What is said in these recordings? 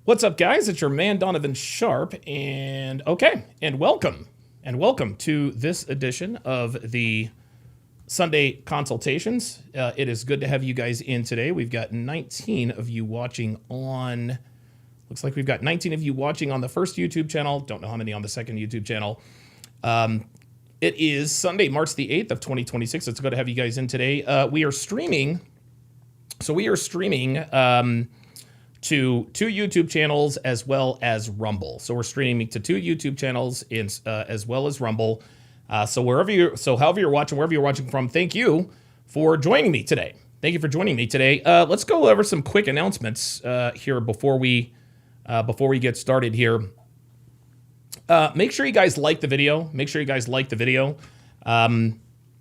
What's up, guys? It's your man Donovan Sharp, and welcome to this edition of the Sunday consultations. It is good to have you guys in today. We've got 19 of you watching on. Looks like we've got 19 of you watching on the first YouTube channel. Don't know how many on the second YouTube channel. It is Sunday, March the 8th of 2026. It's good to have you guys in today. We are streaming. So we are streaming to two YouTube channels as well as Rumble. So we're streaming to two YouTube channels as well as Rumble. So however you're watching, wherever you're watching from, thank you for joining me today. Thank you for joining me today. Let's go over some quick announcements here before we get started here. Make sure you guys like the video.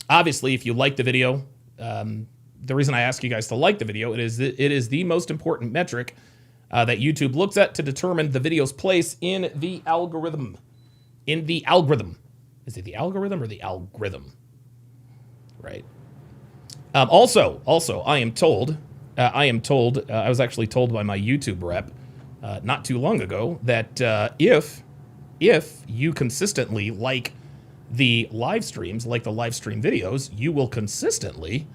Obviously, if you like the video, the reason I ask you guys to like the video, it is the most important metric that YouTube looks at to determine the video's place in the algorithm. Is it the algorithm or the algorithm? Right. Also, I am told, I was actually told by my YouTube rep not too long ago that if you consistently like the live streams, like the live stream videos, you will consistently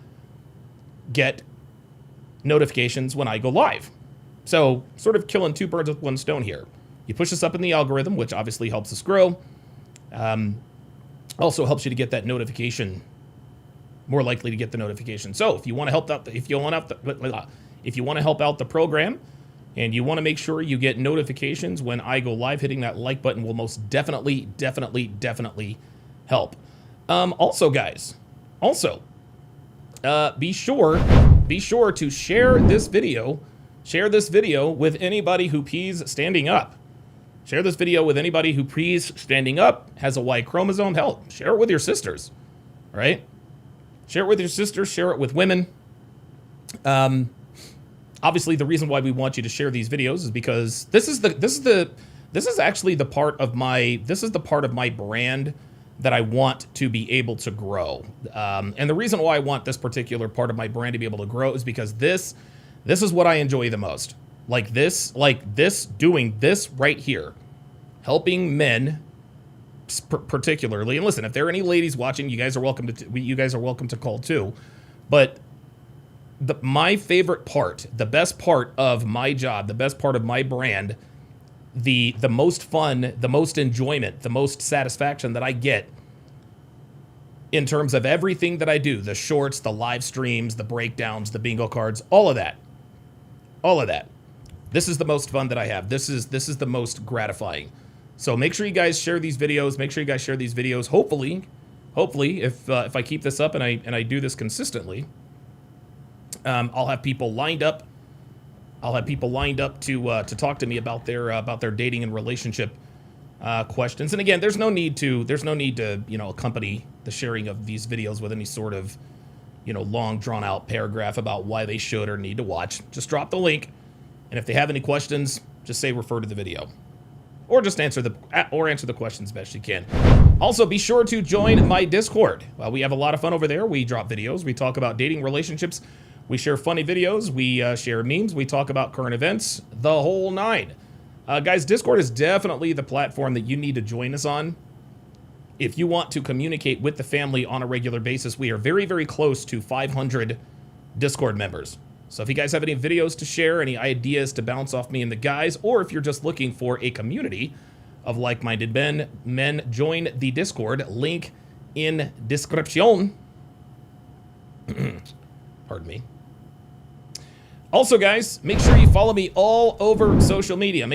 get notifications when I go live. So sort of killing two birds with one stone here. You push us up in the algorithm, which obviously helps us grow. Also helps you to get that notification, more likely to get the notification. So if you want to help out, if you want to help out the program, and you want to make sure you get notifications when I go live, hitting that like button will most definitely help. Also, guys, be sure to share this video with anybody who pees standing up. Share this video with anybody who pees standing up, has a Y chromosome. Hell, share it with your sisters, right? Share it with your sisters, share it with women. Obviously, the reason why we want you to share these videos is because this is actually the part of my brand that I want to be able to grow. And the reason why I want this particular part of my brand to be able to grow is because this is what I enjoy the most. Doing this right here, helping men particularly. And listen, if there are any ladies watching, you guys are welcome to call too. But my favorite part, the best part of my job, the best part of my brand, the most fun, the most enjoyment, the most satisfaction that I get in terms of everything that I do, the shorts, the live streams, the breakdowns, the bingo cards, all of that. This is the most fun that I have. This is the most gratifying. So make sure you guys share these videos. Hopefully, if I keep this up and I do this consistently, I'll have people lined up. To talk to me about their dating and relationship questions. And again, there's no need to accompany the sharing of these videos with any sort of long drawn out paragraph about why they should or need to watch. Just drop the link, and if they have any questions, just say refer to the video, or just answer the questions best you can. Also, be sure to join my Discord. We have a lot of fun over there. We drop videos. We talk about dating, relationships. We share funny videos. We share memes. We talk about current events. The whole nine. Guys, Discord is definitely the platform that you need to join us on if you want to communicate with the family on a regular basis. We are very, very close to 500 Discord members. So if you guys have any videos to share, any ideas to bounce off me and the guys, or if you're just looking for a community of like-minded men, join the Discord. Link in description. Pardon me. Also, guys, make sure you follow me all over social media. I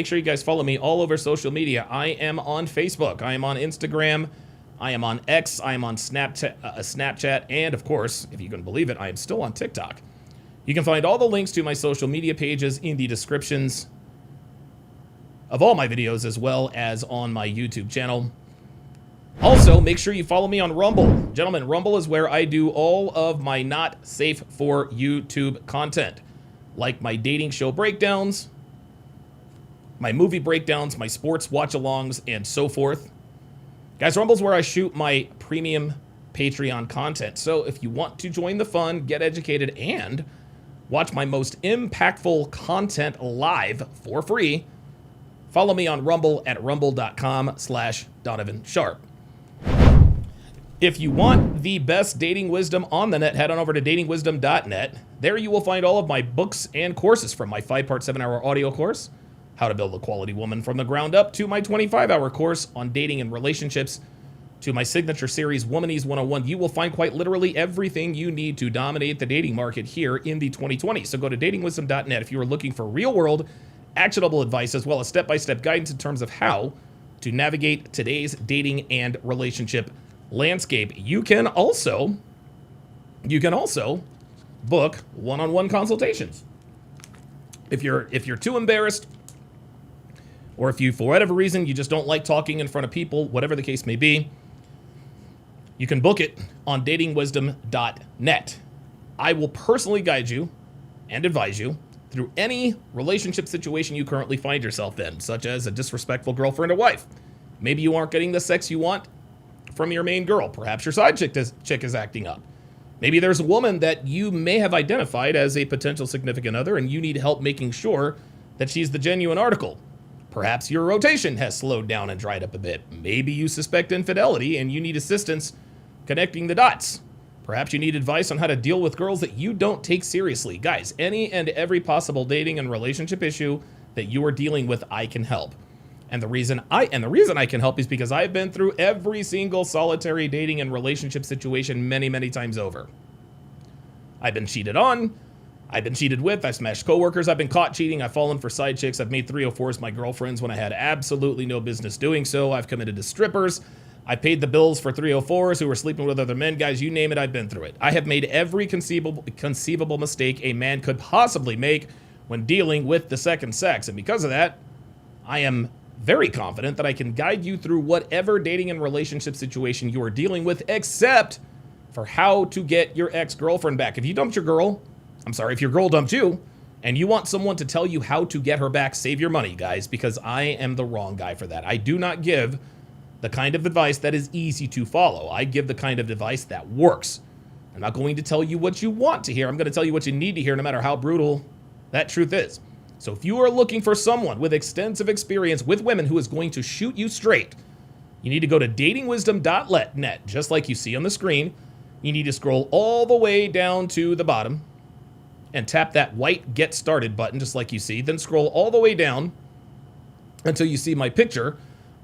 am on Facebook. I am on Instagram. I am on X. I am on Snapchat. And, of course, if you can believe it, I am still on TikTok. You can find all the links to my social media pages in the descriptions of all my videos, as well as on my YouTube channel. Also, make sure you follow me on Rumble. Gentlemen, Rumble is where I do all of my not safe for YouTube content, like my dating show breakdowns, my movie breakdowns, my sports watch-alongs, and so forth. Guys, Rumble's where I shoot my premium Patreon content. So if you want to join the fun, get educated, and watch my most impactful content live for free, Follow me on Rumble at rumble.com/Donovan Sharp. If you want the best dating wisdom on the net, head on over to datingwisdom.net. There you will find all of my books and courses, from my 5-part 7-hour audio course, How to Build a Quality Woman from the Ground Up, to my 25-hour course on dating and relationships, to my signature series, Womanese 101. You will find quite literally everything you need to dominate the dating market here in the 2020s. So go to datingwisdom.net if you are looking for real-world, actionable advice, as well as step-by-step guidance in terms of how to navigate today's dating and relationship landscape. You can also book one-on-one consultations. If you're too embarrassed, or if you, for whatever reason, you just don't like talking in front of people, whatever the case may be, you can book it on datingwisdom.net. I will personally guide you and advise you through any relationship situation you currently find yourself in, such as a disrespectful girlfriend or wife. Maybe you aren't getting the sex you want from your main girl. Perhaps your side chick is acting up. Maybe there's a woman that you may have identified as a potential significant other, and you need help making sure that she's the genuine article. Perhaps your rotation has slowed down and dried up a bit. Maybe you suspect infidelity and you need assistance connecting the dots. Perhaps you need advice on how to deal with girls that you don't take seriously. Guys, any and every possible dating and relationship issue that you are dealing with, I can help. And the reason I can help is because I've been through every single solitary dating and relationship situation many, many times over. I've been cheated on. I've been cheated with. I've smashed coworkers. I've been caught cheating. I've fallen for side chicks. I've made 304s my girlfriends when I had absolutely no business doing so. I've committed to strippers. I paid the bills for 304s who were sleeping with other men. Guys, you name it, I've been through it. I have made every conceivable mistake a man could possibly make when dealing with the second sex. And because of that, I am very confident that I can guide you through whatever dating and relationship situation you are dealing with, except for how to get your ex-girlfriend back. If you dumped your girl, if your girl dumped you, and you want someone to tell you how to get her back, save your money, guys, because I am the wrong guy for that. I do not give the kind of advice that is easy to follow. I give the kind of advice that works. I'm not going to tell you what you want to hear. I'm going to tell you what you need to hear, no matter how brutal that truth is. So if you are looking for someone with extensive experience with women who is going to shoot you straight, you need to go to datingwisdom.net, just like you see on the screen. You need to scroll all the way down to the bottom and tap that white Get Started button, just like you see. Then scroll all the way down until you see my picture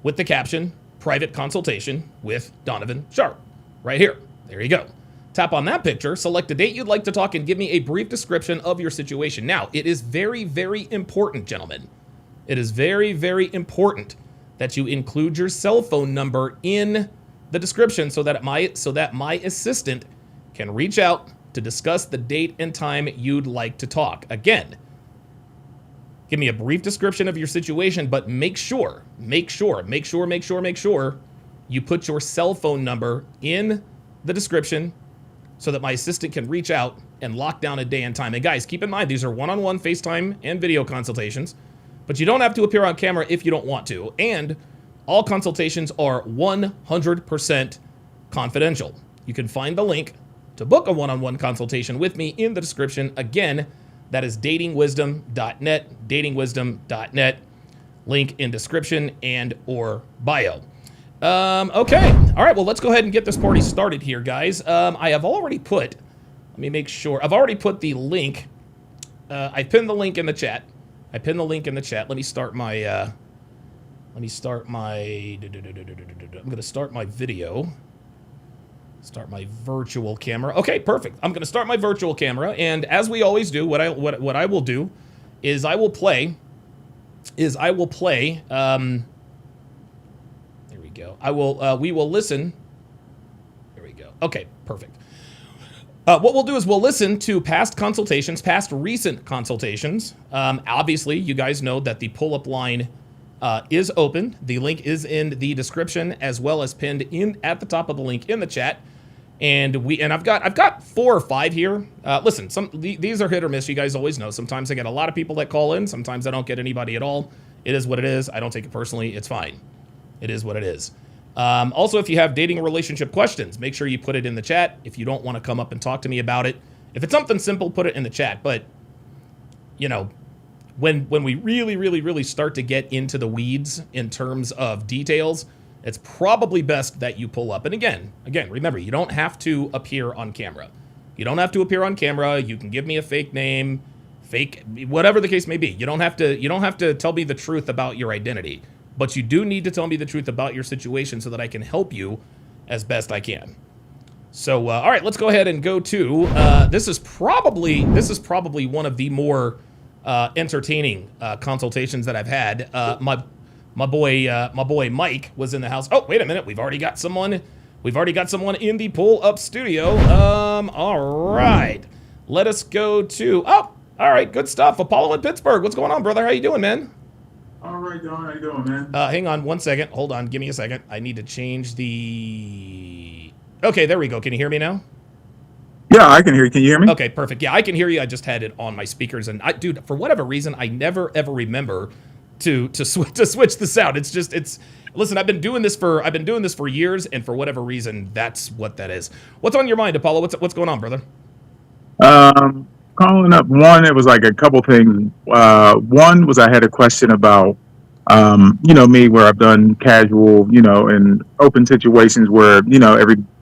with the caption, Private Consultation with Donovan Sharp. Right here. There you go. Tap on that picture, select a date you'd like to talk, and give me a brief description of your situation. Now, it is very, very important, gentlemen. It is very, very important that you include your cell phone number in the description so that my assistant can reach out to discuss the date and time you'd like to talk. Again, give me a brief description of your situation, but make sure you put your cell phone number in the description so that my assistant can reach out and lock down a day and time. And guys, keep in mind, these are one-on-one FaceTime and video consultations, but you don't have to appear on camera if you don't want to. And all consultations are 100% confidential. You can find the link to book a one-on-one consultation with me in the description. Again, that is datingwisdom.net, datingwisdom.net, link in description and or bio. Okay. All right. Well, let's go ahead and get this party started here, guys. I have already put, let me make sure. I've already put the link. I pinned the link in the chat. Let me start my, I'm going to start my video. Start my virtual camera. Okay, perfect. I'm going to start my virtual camera. And as we always do, what I will do is I will play, go. We will listen. There we go. Okay, perfect. What we'll do is we'll listen to past recent consultations. Obviously, you guys know that the pull-up line is open. The link is in the description as well as pinned in at the top of the link in the chat. And I've got 4 or 5 here. Listen, these are hit or miss. You guys always know. Sometimes I get a lot of people that call in. Sometimes I don't get anybody at all. It is what it is. I don't take it personally. It's fine. It is what it is. Also, if you have dating or relationship questions, make sure you put it in the chat. If you don't want to come up and talk to me about it, if it's something simple, put it in the chat. But, you know, when we really start to get into the weeds in terms of details, it's probably best that you pull up. And again, remember, you don't have to appear on camera. You don't have to appear on camera. You can give me a fake name, fake, whatever the case may be. You don't have to tell me the truth about your identity, but you do need to tell me the truth about your situation so that I can help you as best I can. So, all right, let's go ahead and go to, this is probably one of the more entertaining consultations that I've had. My boy Mike was in the house. Oh, wait a minute. We've already got someone in the pull-up studio. All right. Let us go to, oh, all right, good stuff. Apollo in Pittsburgh. What's going on, brother? How you doing, man? All right, Don. How you doing, man? Hang on one second. Hold on. Give me a second. I need to change the... Okay, there we go. Can you hear me now? Yeah, I can hear you. Can you hear me? Okay, perfect. Yeah, I can hear you. I just had it on my speakers, and dude, for whatever reason, I never ever remember to switch the sound. It's listen, I've been doing this for years, and for whatever reason, that's what that is. What's on your mind, Apollo? What's going on, brother? Calling up one, it was like a couple things. One was I had a question about me, where I've done casual, in open situations where,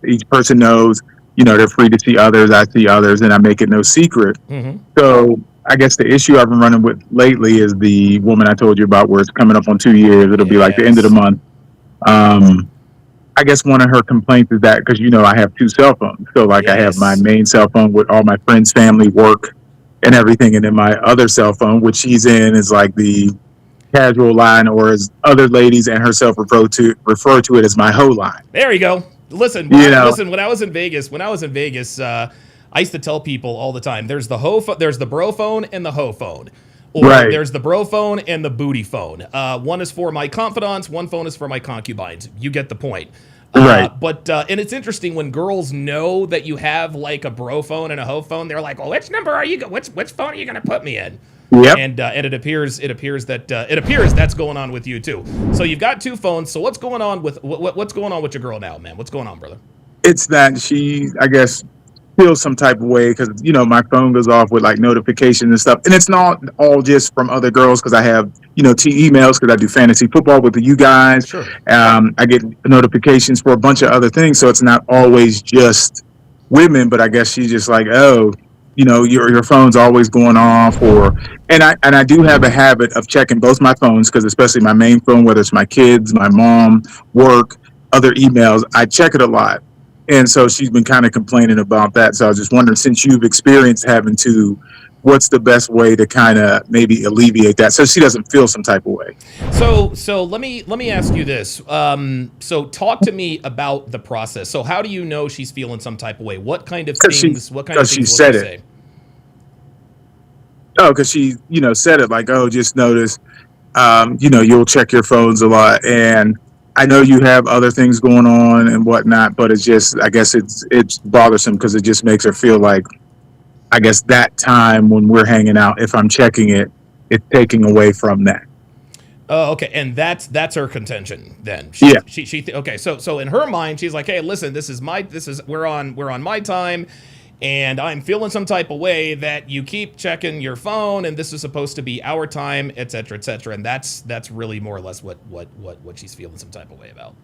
each person knows, they're free to see others, I see others, and I make it no secret. Mm-hmm. So I guess the issue I've been running with lately is the woman I told you about, where it's coming up on 2 years. It'll be like the end of the month. I guess one of her complaints is that, because, I have two cell phones. So like I have my main cell phone with all my friends, family, work, and everything. And then my other cell phone, which she's in, is like the casual line, or as other ladies and herself refer to it as my hoe line. There you go. Listen, when I was in Vegas, I used to tell people all the time, there's the bro phone and the hoe phone. Or right. There's the bro phone and the booty phone. One is for my confidants, one phone is for my concubines. You get the point. Right. But and it's interesting when girls know that you have like a bro phone and a hoe phone. They're like, "Well, which number are you? Which phone are you going to put me in?" Yep. And it appears that's going on with you too. So you've got two phones. So what's going on with what's going on with your girl now, man? What's going on, brother? It's that she, I guess, feels some type of way because my phone goes off with like notifications and stuff, and it's not all just from other girls, because I have emails, because I do fantasy football with you guys. Sure. I get notifications for a bunch of other things, so it's not always just women. But I guess she's just like, oh, your phone's always going off, and I do have a habit of checking both my phones, because especially my main phone, whether it's my kids, my mom, work, other emails, I check it a lot. And so she's been kind of complaining about that. So I was just wondering, since you've experienced having to, what's the best way to kind of maybe alleviate that so she doesn't feel some type of way? So let me ask you this. So talk to me about the process. So how do you know she's feeling some type of way? What kind of things? She said it. Oh, because she, said it like, oh, just notice, you'll check your phones a lot, and I know you have other things going on and whatnot, but it's just, I guess it's bothersome, because it just makes her feel like, I guess, that time when we're hanging out, if I'm checking it, it's taking away from that. Oh, okay, and that's her contention then. Yeah. Okay, so in her mind, she's like, hey, listen, we're on my time, and I'm feeling some type of way that you keep checking your phone, and this is supposed to be our time, et cetera, and that's really more or less what she's feeling some type of way about.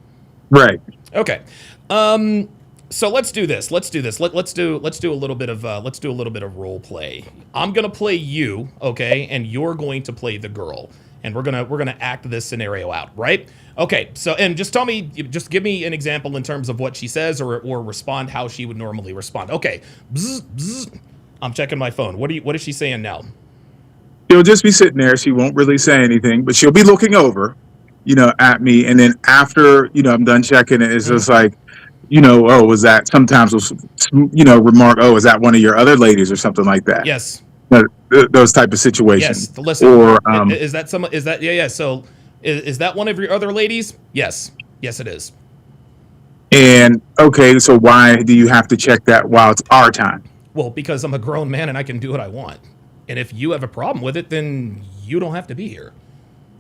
Right. Okay. So let's do this. Let's do a little bit of role play. I'm gonna play you, okay, and you're going to play the girl, and we're gonna act this scenario out, right? Okay. So, and just give me an example in terms of what she says, or respond how she would normally respond. Okay. Bzz, bzz. I'm checking my phone. What is she saying now? She'll just be sitting there. She won't really say anything, but she'll be looking over, at me, and then after I'm done checking it, it's just like, oh, was that, sometimes we'll, remark, oh, is that one of your other ladies or something like that? Yes. Those type of situations. Yes. Listen, or yeah. So is that one of your other ladies? Yes, it is. And okay, so why do you have to check that while it's our time? Well, because I'm a grown man and I can do what I want. And if you have a problem with it, then you don't have to be here.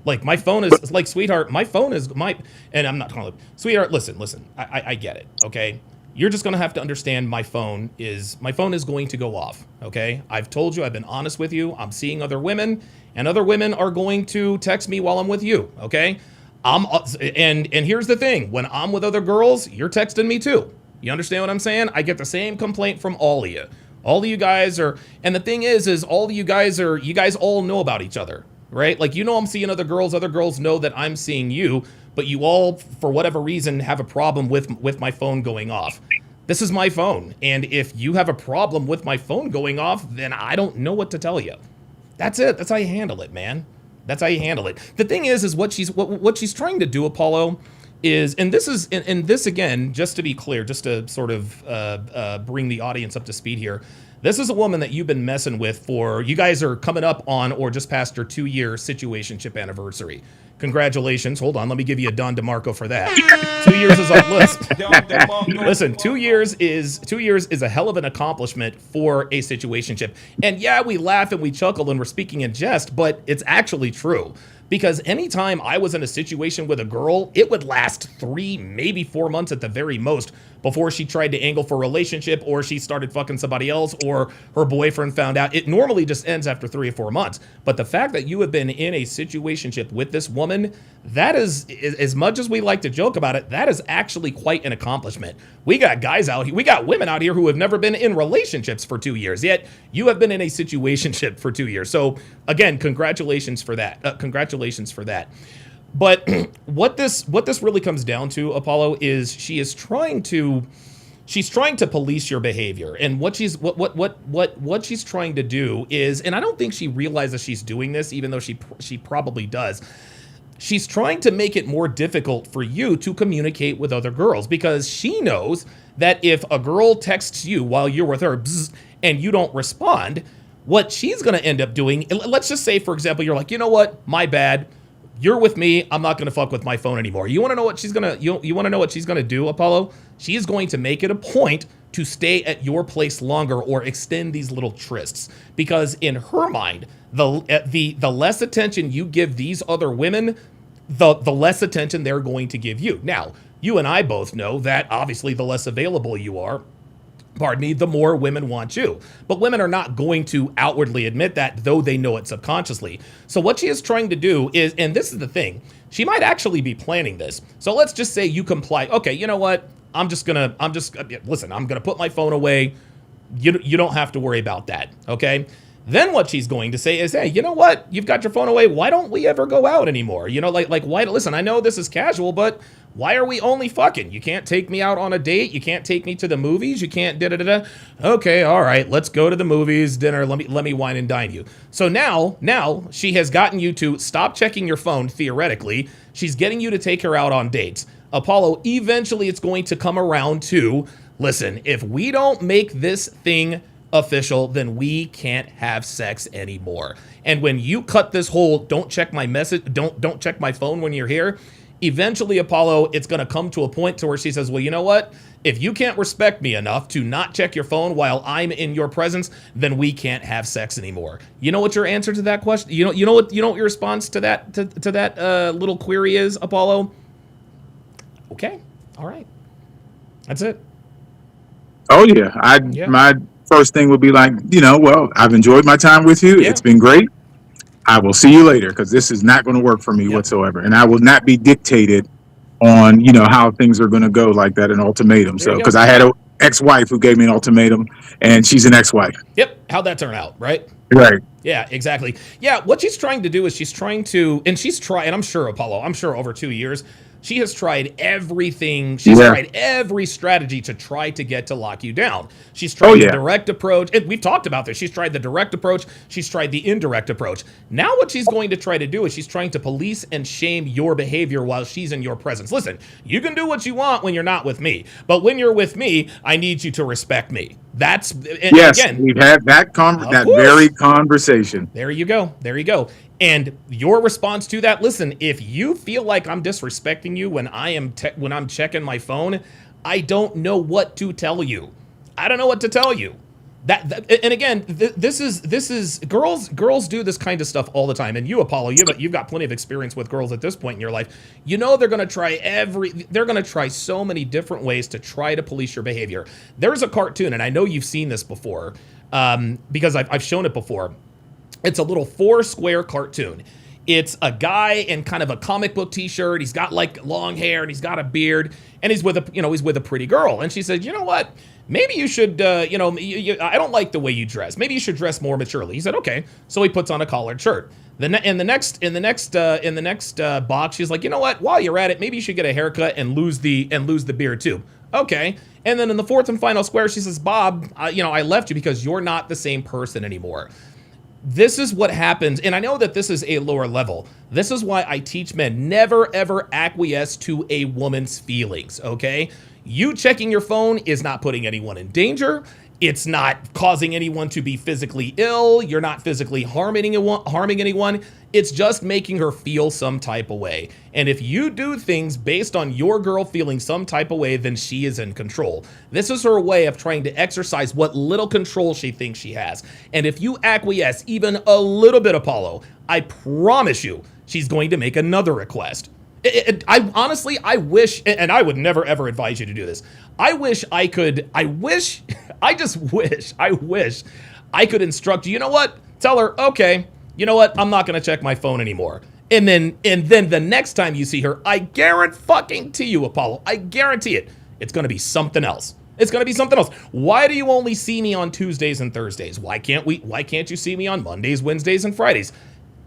Like, my phone is like, sweetheart, my phone is and I'm not calling it, sweetheart, listen, I get it, okay? you're just going to have to understand my phone is going to go off. Okay. I've told you, I've been honest with you. I'm seeing other women, and other women are going to text me while I'm with you. Okay. And here's the thing. When I'm with other girls, you're texting me too. You understand what I'm saying? I get the same complaint from all of you. All of you guys are, and the thing is all of you guys all know about each other, right? Like, I'm seeing other girls know that I'm seeing you, but you all, for whatever reason, have a problem with my phone going off. This is my phone, and if you have a problem with my phone going off, then I don't know what to tell you. That's it. That's how you handle it, man. That's how you handle it. The thing is what she's trying to do, Apollo, is, and this again, just to be clear, just to sort of bring the audience up to speed here. This is a woman that you've been messing with for, you guys are coming up on or just past your 2-year situationship anniversary. Congratulations. Hold on. Let me give you a Don DeMarco for that. 2 years is on list. Listen, 2 years is a hell of an accomplishment for a situationship. And yeah, we laugh and we chuckle and we're speaking in jest, but it's actually true. Because anytime I was in a situation with a girl, it would last 3, maybe 4 months at the very most before she tried to angle for a relationship, or she started fucking somebody else, or her boyfriend found out. It normally just ends after 3 or 4 months. But the fact that you have been in a situationship with this woman, that is, as much as we like to joke about it, that is actually quite an accomplishment. We got guys out here, we got women out here who have never been in relationships for 2 years, yet you have been in a situationship for 2 years. So again, congratulations for that. But what this really comes down to, Apollo, is she's trying to police your behavior. And what she's trying to do is, and I don't think she realizes she's doing this, even though she probably does. She's trying to make it more difficult for you to communicate with other girls, because she knows that if a girl texts you while you're with her and you don't respond, what she's going to end up doing, let's just say, for example, you're like, you know what, my bad. You're with me. I'm not going to fuck with my phone anymore. You want to know what she's going to, you want to know what she's going to do, Apollo? She is going to make it a point to stay at your place longer or extend these little trysts, because in her mind, the less attention you give these other women, the less attention they're going to give you. Now, you and I both know that obviously the less available you are, the more women want you. But women are not going to outwardly admit that, though they know it subconsciously. So what she is trying to do is, and this is the thing, she might actually be planning this. So let's just say you comply. Okay, you know what? Listen, I'm gonna put my phone away. You don't have to worry about that, okay? Then what she's going to say is, hey, you know what? You've got your phone away. Why don't we ever go out anymore? You know, like why? Listen, I know this is casual, but why are we only fucking? You can't take me out on a date. You can't take me to the movies. You can't da-da-da-da. Okay, all right, let's go to the movies, dinner. Let me wine and dine you. So now she has gotten you to stop checking your phone, theoretically. She's getting you to take her out on dates. Apollo, eventually it's going to come around to, listen, if we don't make this thing official, then we can't have sex anymore. And when you cut this whole don't check my message, don't check my phone when you're here, eventually, Apollo, it's going to come to a point to where she says, well, you know what? If you can't respect me enough to not check your phone while I'm in your presence, then we can't have sex anymore. You know what your answer to that question? You know what your response to that little query is, Apollo? Okay, all right, that's it. Oh yeah, my first thing would be like, well, I've enjoyed my time with you. Yeah. It's been great. I will see you later, because this is not going to work for me whatsoever. And I will not be dictated on, how things are going to go like that, an ultimatum. So, because I had an ex-wife who gave me an ultimatum, and she's an ex-wife. Yep. How'd that turn out, right? Right. Yeah, exactly. Yeah, what she's trying to do is and I'm sure, Apollo, over 2 years, she has tried everything. She's tried every strategy to try to get to lock you down. She's tried the direct approach. And we've talked about this. She's tried the direct approach. She's tried the indirect approach. Now what she's going to try to do is she's trying to police and shame your behavior while she's in your presence. Listen, you can do what you want when you're not with me. But when you're with me, I need you to respect me. Again, we've had that very conversation. There you go. And your response to that, listen, if you feel like I'm disrespecting you when I'm checking my phone, I don't know what to tell you. And again, this is girls do this kind of stuff all the time. And you, Apollo, you've got plenty of experience with girls at this point in your life. You know they're going to try so many different ways to try to police your behavior. There's a cartoon, and I know you've seen this before, because I've shown it before. It's a little 4-square cartoon. It's a guy in kind of a comic book t-shirt. He's got like long hair and he's got a beard, and he's with a pretty girl. And she says, "You know what? Maybe you should, I don't like the way you dress. Maybe you should dress more maturely." He said, "Okay." So he puts on a collared shirt. In the next box, she's like, "You know what? While you're at it, maybe you should get a haircut and lose the beard too." Okay. And then in the fourth and final square, she says, "Bob, I left you because you're not the same person anymore." This is what happens, and I know that this is a lower level. This is why I teach men never, ever acquiesce to a woman's feelings, okay? You checking your phone is not putting anyone in danger. It's not causing anyone to be physically ill. You're not physically harming anyone. It's just making her feel some type of way. And if you do things based on your girl feeling some type of way, then she is in control. This is her way of trying to exercise what little control she thinks she has. And if you acquiesce even a little bit, Apollo, I promise you, she's going to make another request. I wish, and I would never ever advise you to do this. I wish I could instruct you. You know what? Tell her, okay, you know what? I'm not going to check my phone anymore. And then the next time you see her, I guarantee you, Apollo, I guarantee it, it's going to be something else. It's going to be something else. Why do you only see me on Tuesdays and Thursdays? Why can't you see me on Mondays, Wednesdays, and Fridays?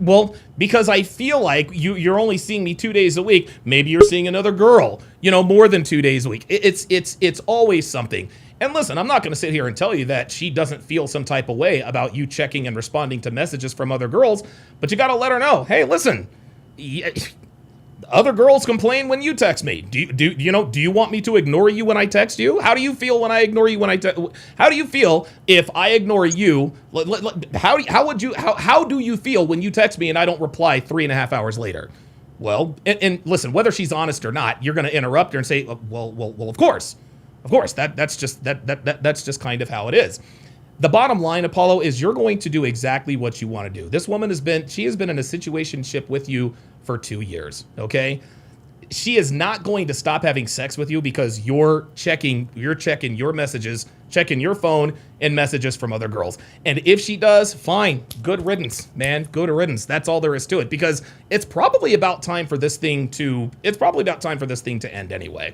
Well, because I feel like you're only seeing me 2 days a week. Maybe you're seeing another girl, more than 2 days a week. It's always something. And listen, I'm not going to sit here and tell you that she doesn't feel some type of way about you checking and responding to messages from other girls, but you got to let her know, hey, listen, other girls complain when you text me. Do you want me to ignore you when I text you? How do you feel when I ignore you how do you feel if I ignore you? How do you feel when you text me and I don't reply 3.5 hours later? Well, and listen, whether she's honest or not, you're going to interrupt her and say, well, of course, that's just kind of how it is. The bottom line, Apollo, is you're going to do exactly what you want to do. This woman has been in a situationship with you for 2 years, okay? She is not going to stop having sex with you because you're checking your messages, checking your phone and messages from other girls. And if she does, fine, good riddance, man, good riddance. That's all there is to it, because it's probably about time for this thing to end anyway.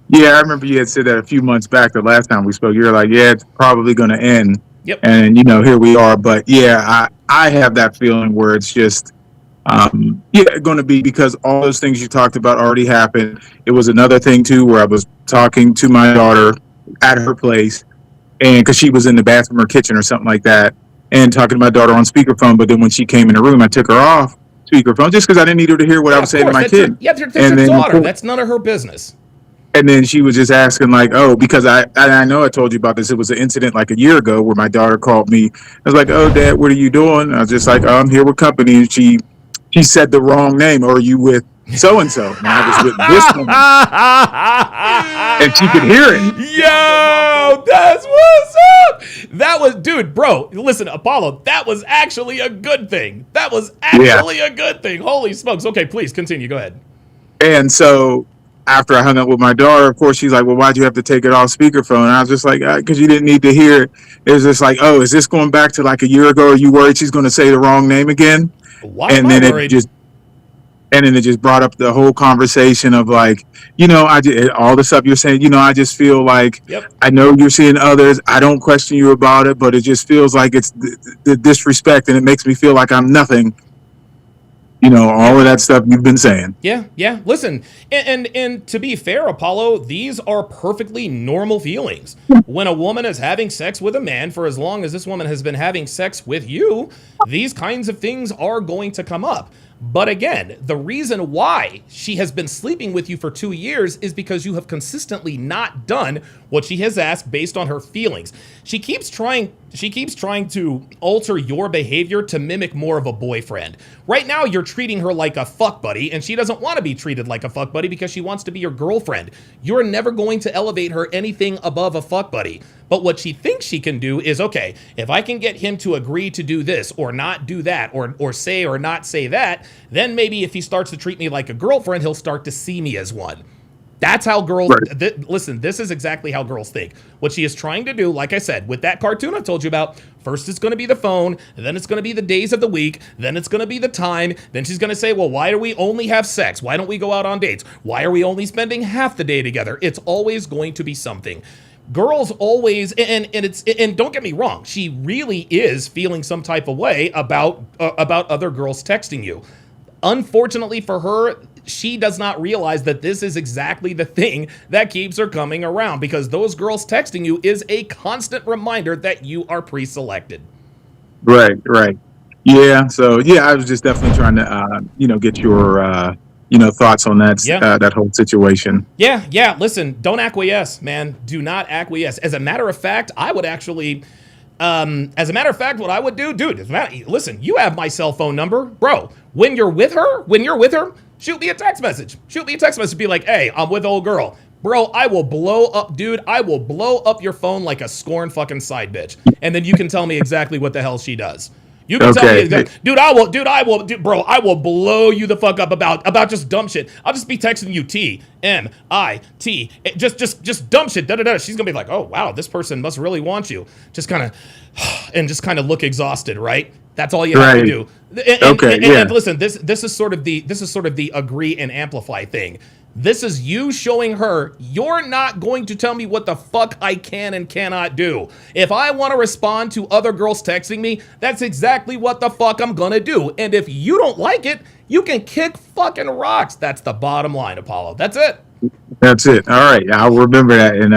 Yeah, I remember you had said that a few months back, the last time we spoke. You were like, yeah, it's probably going to end. Yep. And, here we are. But, yeah, I have that feeling where it's just, going to be, because all those things you talked about already happened. It was another thing, too, where I was talking to my daughter at her place, and because she was in the bathroom or kitchen or something like that, and talking to my daughter on speakerphone. But then when she came in the room, I took her off speakerphone just because I didn't need her to hear what I was saying to my kid. That's your daughter. That's none of her business. And then she was just asking, like, oh, because I know I told you about this. It was an incident like a year ago where my daughter called me. I was like, oh, Dad, what are you doing? I was just like, oh, I'm here with company. And she said the wrong name. Or are you with so-and-so? And I was with this woman. And she could hear it. Yo, that's what's up. That was, dude, bro, listen, Apollo, that was actually a good thing. A good thing. Holy smokes. Okay, please continue. Go ahead. And so after I hung up with my daughter, of course, she's like, well, why'd you have to take it off speakerphone? And I was just like, because you didn't need to hear it. It was just like, oh, is this going back to like a year ago? Are you worried she's going to say the wrong name again? Why am I worried? And then it just brought up the whole conversation of like, all the stuff you're saying, I just feel like, yep. I know you're seeing others. I don't question you about it, but it just feels like it's the disrespect, and it makes me feel like I'm nothing. All of that stuff you've been saying. Yeah. Listen, and to be fair, Apollo, these are perfectly normal feelings. When a woman is having sex with a man, for as long as this woman has been having sex with you, these kinds of things are going to come up. But again, the reason why she has been sleeping with you for 2 years is because you have consistently not done what she has asked based on her feelings. She keeps trying to alter your behavior to mimic more of a boyfriend. Right now, you're treating her like a fuck buddy, and she doesn't want to be treated like a fuck buddy because she wants to be your girlfriend. You're never going to elevate her anything above a fuck buddy. But what she thinks she can do is, okay, if I can get him to agree to do this or not do that or say or not say that, then maybe if he starts to treat me like a girlfriend, he'll start to see me as one. That's how girls, listen, this is exactly how girls think. What she is trying to do, like I said, with that cartoon I told you about, first it's going to be the phone, then it's going to be the days of the week, then it's going to be the time, then she's going to say, well, why do we only have sex? Why don't we go out on dates? Why are we only spending half the day together? It's always going to be something. Girls always, and don't get me wrong, she really is feeling some type of way about other girls texting you. Unfortunately for her, she does not realize that this is exactly the thing that keeps her coming around, because those girls texting you is a constant reminder that you are pre-selected. Right. Yeah. So yeah, I was just definitely trying to, get your, thoughts on that, that whole situation. Yeah. Listen, don't acquiesce, man. Do not acquiesce. As a matter of fact, I would actually, what I would do, dude, listen, you have my cell phone number, bro. When you're with her, shoot me a text message. Be like, hey, I'm with old girl. Bro, I will blow up your phone like a scorned fucking side bitch. And then you can tell me exactly what the hell she does. You can tell me exactly, I will blow you the fuck up about just dumb shit. I'll just be texting you TMIT, just dumb shit. She's gonna be like, oh wow, this person must really want you. Just kind of look exhausted, right? That's all you have to do. And listen, this is sort of the agree and amplify thing. This is you showing her you're not going to tell me what the fuck I can and cannot do. If I want to respond to other girls texting me, that's exactly what the fuck I'm gonna do. And if you don't like it, you can kick fucking rocks. That's the bottom line, Apollo. That's it. All right. I'll remember that and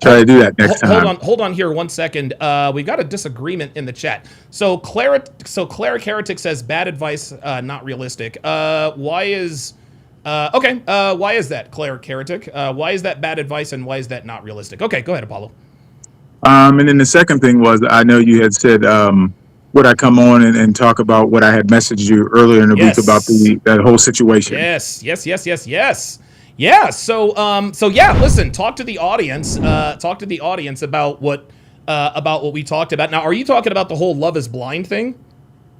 try to do that next time. Hold on here 1 second. We've got a disagreement in the chat. So Clara Heretic says bad advice, not realistic. Why is that, Claire Heretic? Why is that bad advice and why is that not realistic? Okay, go ahead, Apollo. And then the second thing was, I know you had said, would I come on and talk about what I had messaged you earlier in the week about that whole situation? Yes. Yeah. So yeah, listen, talk to the audience about what we talked about. Now, are you talking about the whole Love is Blind thing?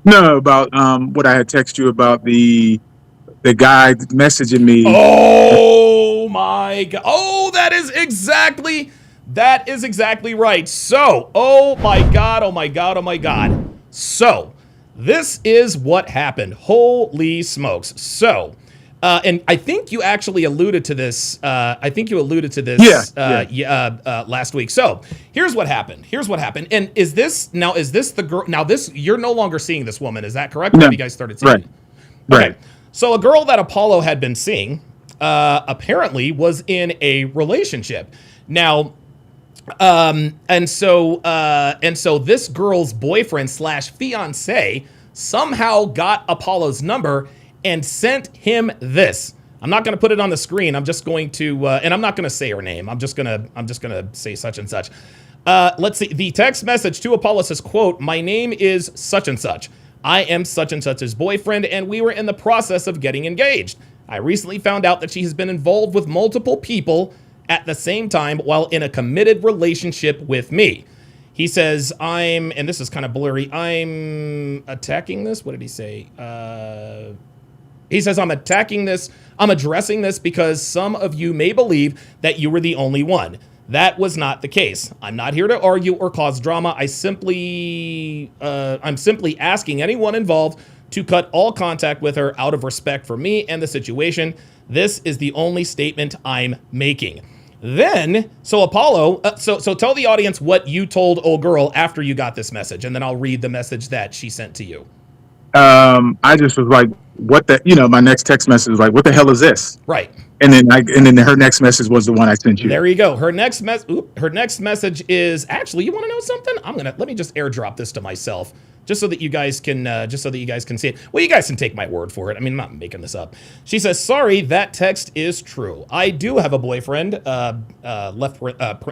No, about what I had texted you about the guy messaging me. Oh my God. Oh, that is exactly right. So, oh my God. So, this is what happened. Holy smokes. So, and I think you actually alluded to this. Last week. So here's what happened. And is this the girl? Now you're no longer seeing this woman. Is that correct? No. Have you guys started seeing? Right. Okay. Right. So a girl that Apollo had been seeing, apparently was in a relationship. Now, and so this girl's boyfriend / fiance somehow got Apollo's number and sent him this. I'm not going to put it on the screen. I'm just going to, and I'm not going to say her name. I'm just going to say such and such. Let's see. The text message to Apollo says, quote, "My name is such and such. I am such and such's boyfriend, and we were in the process of getting engaged. I recently found out that she has been involved with multiple people at the same time while in a committed relationship with me." He says, and this is kind of blurry, I'm attacking this. What did he say? He says, I'm addressing this because some of you may believe that you were the only one. That was not the case. I'm not here to argue or cause drama. I'm simply asking anyone involved to cut all contact with her out of respect for me and the situation. This is the only statement I'm making. Then, so Apollo, so tell the audience what you told old girl after you got this message, and then I'll read the message that she sent to you. I just was like, my next text message was like, what the hell is this? Right. And then her next message was the one I sent you. There you go. Her next message is actually, you want to know something? Let me just airdrop this to myself just so that you guys can see it. Well, you guys can take my word for it. I mean, I'm not making this up. She says, "Sorry, that text is true. I do have a boyfriend, left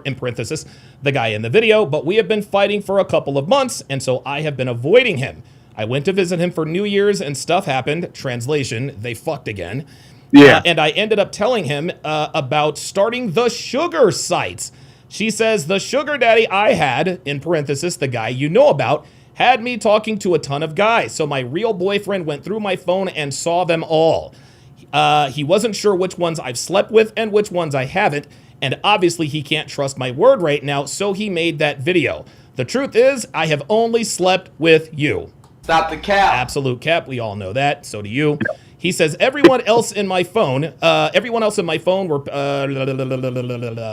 in parenthesis, the guy in the video, but we have been fighting for a couple of months, and so I have been avoiding him. I went to visit him for New Year's and stuff happened. Translation, they fucked again. Yeah. And I ended up telling him about starting the sugar sites. She says, the sugar daddy I had, in parenthesis, the guy you know about, had me talking to a ton of guys. So my real boyfriend went through my phone and saw them all. He wasn't sure which ones I've slept with and which ones I haven't. And obviously he can't trust my word right now, so he made that video. The truth is, I have only slept with you. Stop the cap. Absolute cap. We all know that. So do you. He says, everyone else in my phone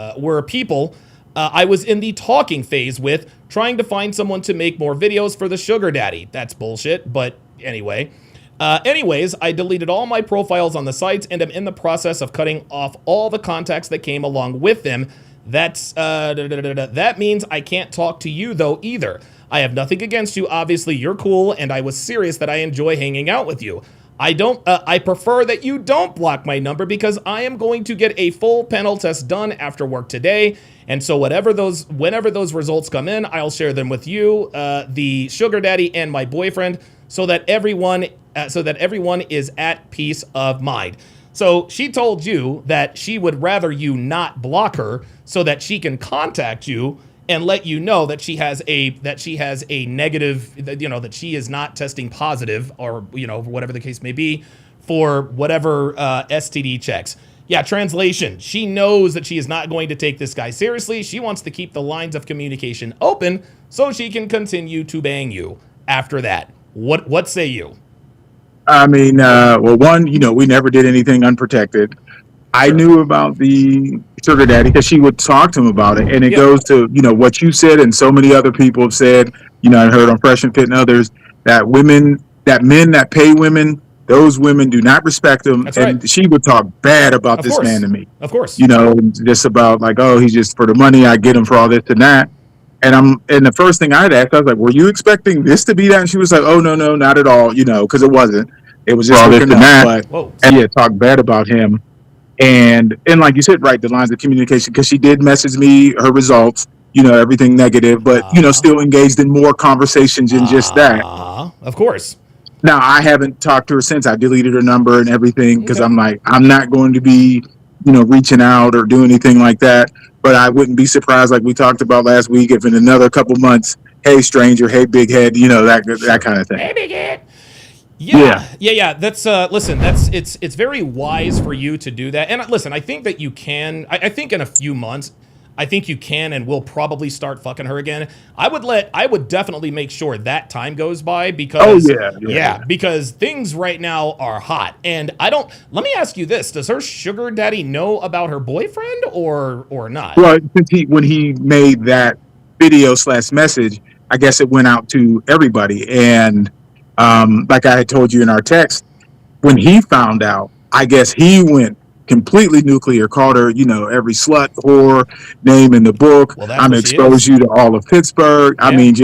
were people I was in the talking phase with, trying to find someone to make more videos for the sugar daddy. That's bullshit, but anyway. Anyways, I deleted all my profiles on the sites and am in the process of cutting off all the contacts that came along with them. That means I can't talk to you, though, either. I have nothing against you. Obviously, you're cool, and I was serious that I enjoy hanging out with you. I prefer that you don't block my number because I am going to get a full panel test done after work today. And so whenever those results come in, I'll share them with you, the sugar daddy and my boyfriend, so that everyone is at peace of mind. So she told you that she would rather you not block her so that she can contact you and let you know that she has a negative, that she is not testing positive, or whatever the case may be, for whatever STD checks. Yeah, translation. She knows that she is not going to take this guy seriously. She wants to keep the lines of communication open so she can continue to bang you after that. What say you? I mean, well, one, we never did anything unprotected. I knew about the sugar daddy because she would talk to him about it. And it goes to, what you said and so many other people have said, I heard on Fresh and Fit and others, that men that pay women, those women do not respect them. That's and right. She would talk bad about this man to me. Of course. Just about like, oh, he's just for the money. I get him for all this and that. And the first thing I'd asked, I was like, were you expecting this to be that? And she was like, oh, no, not at all, because it wasn't. It was just all this and that. And yeah, talk bad about him. And like you said, right, the lines of communication, because she did message me her results, everything negative, but, still engaged in more conversations than just that. Of course. Now, I haven't talked to her since. I deleted her number and everything because I'm like, I'm not going to be, reaching out or do anything like that. But I wouldn't be surprised, like we talked about last week, if in another couple months, hey, stranger, hey, big head, that kind of thing. Hey, big head. Yeah. That's listen. It's very wise for you to do that. And listen, I think that you can. I think in a few months, I think you can and will probably start fucking her again. I would definitely make sure that time goes by because because things right now are hot. And let me ask you this: does her sugar daddy know about her boyfriend or not? Well, when he made that video / message, I guess it went out to everybody. And like I had told you in our text, when he found out, I guess he went completely nuclear, called her, every slut, whore name in the book. Well, I'm going to expose you to all of Pittsburgh. I mean,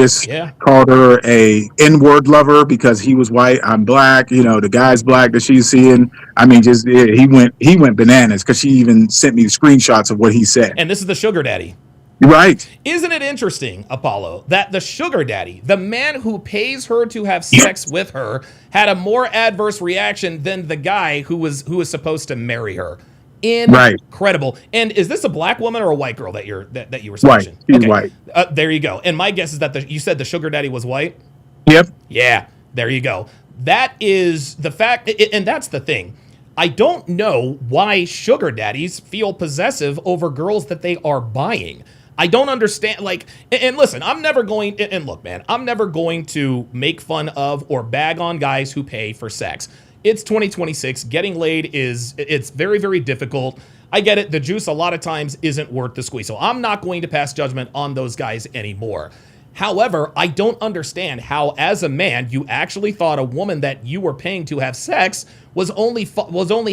called her a N-word lover because he was white, I'm black, the guy's black that she's seeing. I mean, he went bananas because she even sent me the screenshots of what he said. And this is the sugar daddy. Right. Isn't it interesting, Apollo, that the sugar daddy, the man who pays her to have sex with her, had a more adverse reaction than the guy who was supposed to marry her? Incredible. Right. And is this a black woman or a white girl that you were smashing? White. She's white. There you go. And my guess is that you said the sugar daddy was white? Yep. Yeah. There you go. That is the fact, and that's the thing. I don't know why sugar daddies feel possessive over girls that they are buying. I don't understand, and listen, I'm never going to make fun of or bag on guys who pay for sex. It's 2026. Getting laid it's very, very difficult. I get it. The juice a lot of times isn't worth the squeeze. So I'm not going to pass judgment on those guys anymore. However, I don't understand how, as a man, you actually thought a woman that you were paying to have sex was only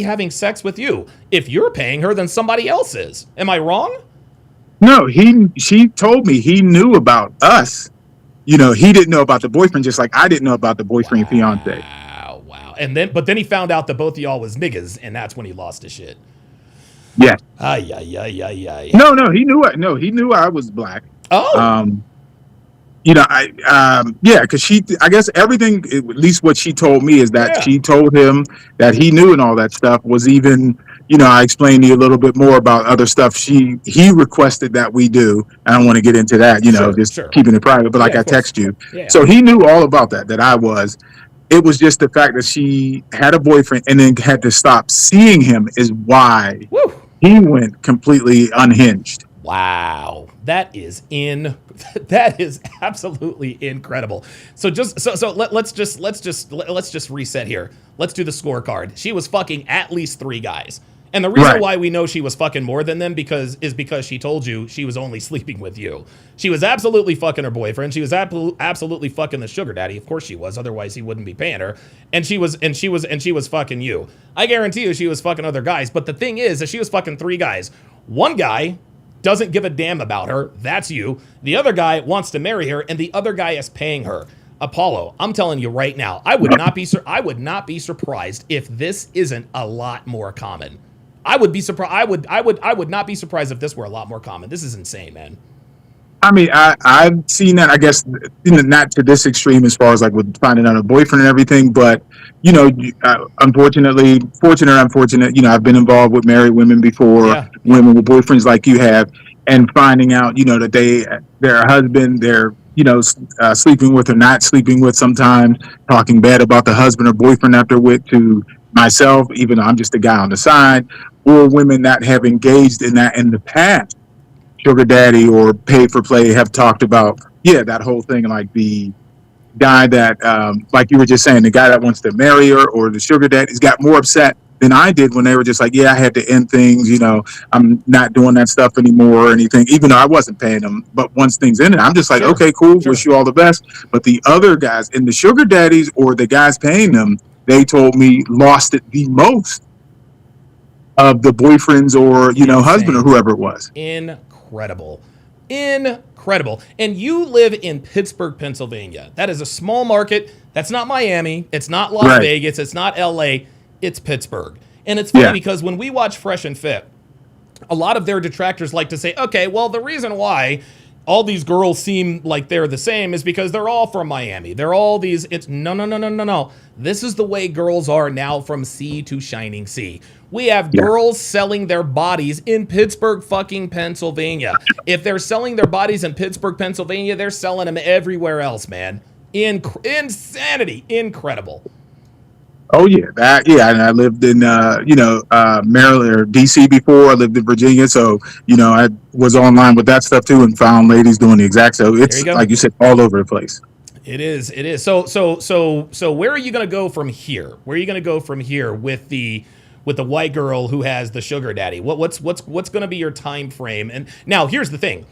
having sex with you. If you're paying her, then somebody else is. Am I wrong? No, she told me he knew about us. He didn't know about the boyfriend, just like I didn't know about the boyfriend fiance. Wow. But then he found out that both of y'all was niggas, and that's when he lost his shit. Yeah. No, he knew it. No, he knew I was black. Oh. Because I guess everything, at least what she told me, is that she told him that he knew and all that stuff was even, I explained to you a little bit more about other stuff he requested that we do. I don't want to get into that, Sure, just sure. keeping it private, but Yeah, like of I course. text you. Yeah. So he knew all about that I was. It was just the fact that she had a boyfriend and then had to stop seeing him is why Woo. he went completely unhinged. Wow, that is that is absolutely incredible. So let's just reset here. Let's do the scorecard. She was fucking at least 3 guys. And the reason Right. why we know she was fucking more than them because she told you she was only sleeping with you. She was absolutely fucking her boyfriend. She was absolutely fucking the sugar daddy. Of course she was. Otherwise he wouldn't be paying her. And she was fucking you. I guarantee you she was fucking other guys. But the thing is that she was fucking 3 guys. One guy doesn't give a damn about her. That's you. The other guy wants to marry her, and the other guy is paying her. Apollo, I'm telling you right now, I would not be surprised if this isn't a lot more common. I would be surprised. I would not be surprised if this were a lot more common. This is insane, man. I mean, I've seen that, I guess, not to this extreme as far as like with finding out a boyfriend and everything, but unfortunately, fortunate or unfortunate, I've been involved with married women before, Yeah. women with boyfriends like you have, and finding out, that their husband, they're, sleeping with or not sleeping with sometimes, talking bad about the husband or boyfriend that they're with to myself, even though I'm just a guy on the side, or women that have engaged in that in the past, sugar daddy or pay for play, have talked about, that whole thing, like the guy that, like you were just saying, the guy that wants to marry her or the sugar daddy's got more upset than I did when they were just like, I had to end things, I'm not doing that stuff anymore or anything, even though I wasn't paying them. But once things ended, I'm just like, Sure. okay, cool, Sure. wish you all the best. But the other guys, and the sugar daddies or the guys paying them, they told me lost it the most of the boyfriends or, husband or whoever it was. Incredible. And you live in Pittsburgh, Pennsylvania. That is a small market. That's not Miami. It's not Las Vegas. It's not LA. It's Pittsburgh. And it's funny because when we watch Fresh and Fit, a lot of their detractors like to say, okay, well, the reason why all these girls seem like they're the same is because they're all from Miami. They're all these. It's no. This is the way girls are now from sea to shining sea. We have girls selling their bodies in Pittsburgh, fucking Pennsylvania. If they're selling their bodies in Pittsburgh, Pennsylvania, they're selling them everywhere else, man. Insanity. Incredible. Oh yeah, and I lived in Maryland or DC before. I lived in Virginia, so I was online with that stuff too, and found ladies doing the exact. So it's like you said, all over the place. It is. So where are you going to go from here? Where are you going to go from here with the white girl who has the sugar daddy? What's going to be your time frame? And now here's the thing.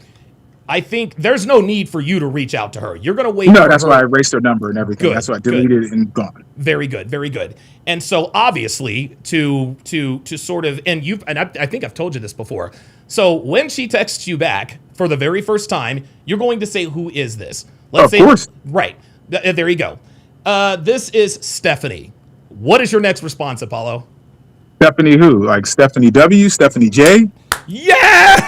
I think there's no need for you to reach out to her. You're going to wait. No, that's why I erased her number and everything. Good, that's why I deleted it and gone. Very good, very good. And so obviously to sort of, and I think I've told you this before. So when she texts you back for the very first time, you're going to say, "Who is this?" Of course. Right. There you go. This is Stephanie. What is your next response, Apollo? Stephanie who? Like Stephanie W, Stephanie J? Yes!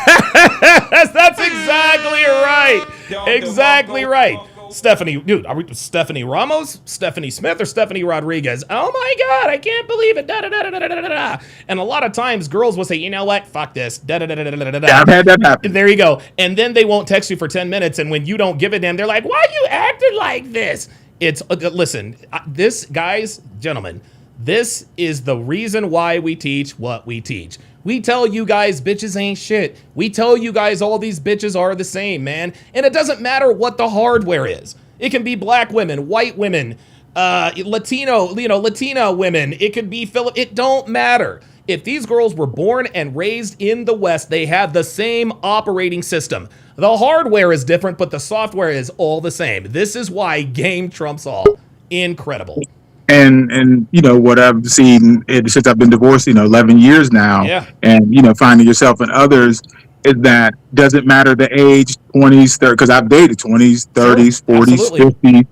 That's exactly right. Exactly right. Stephanie, dude, are we Stephanie Ramos, Stephanie Smith, or Stephanie Rodriguez? Oh my God, I can't believe it. Da, da, da, da, da, da, da. And a lot of times girls will say, you know what? Fuck this. Da, da, da, da, da, da, da. I've had that happen. There you go. And then they won't text you for 10 minutes. And when you don't give a damn, they're like, why you acting like this? It's, listen, this, guys, gentlemen, this is the reason why we teach what we teach. We tell you guys bitches ain't shit. We tell you guys all these bitches are the same, man. And it doesn't matter what the hardware is. It can be black women, white women, Latina women. It could be It don't matter. If these girls were born and raised in the West, they have the same operating system. The hardware is different, but the software is all the same. This is why game trumps all. Incredible. And what I've seen since I've been divorced 11 years now, and finding yourself and others, is that doesn't matter the age, 20s, 30s, because I've dated 20s, 30s, 40s, absolutely. 50s.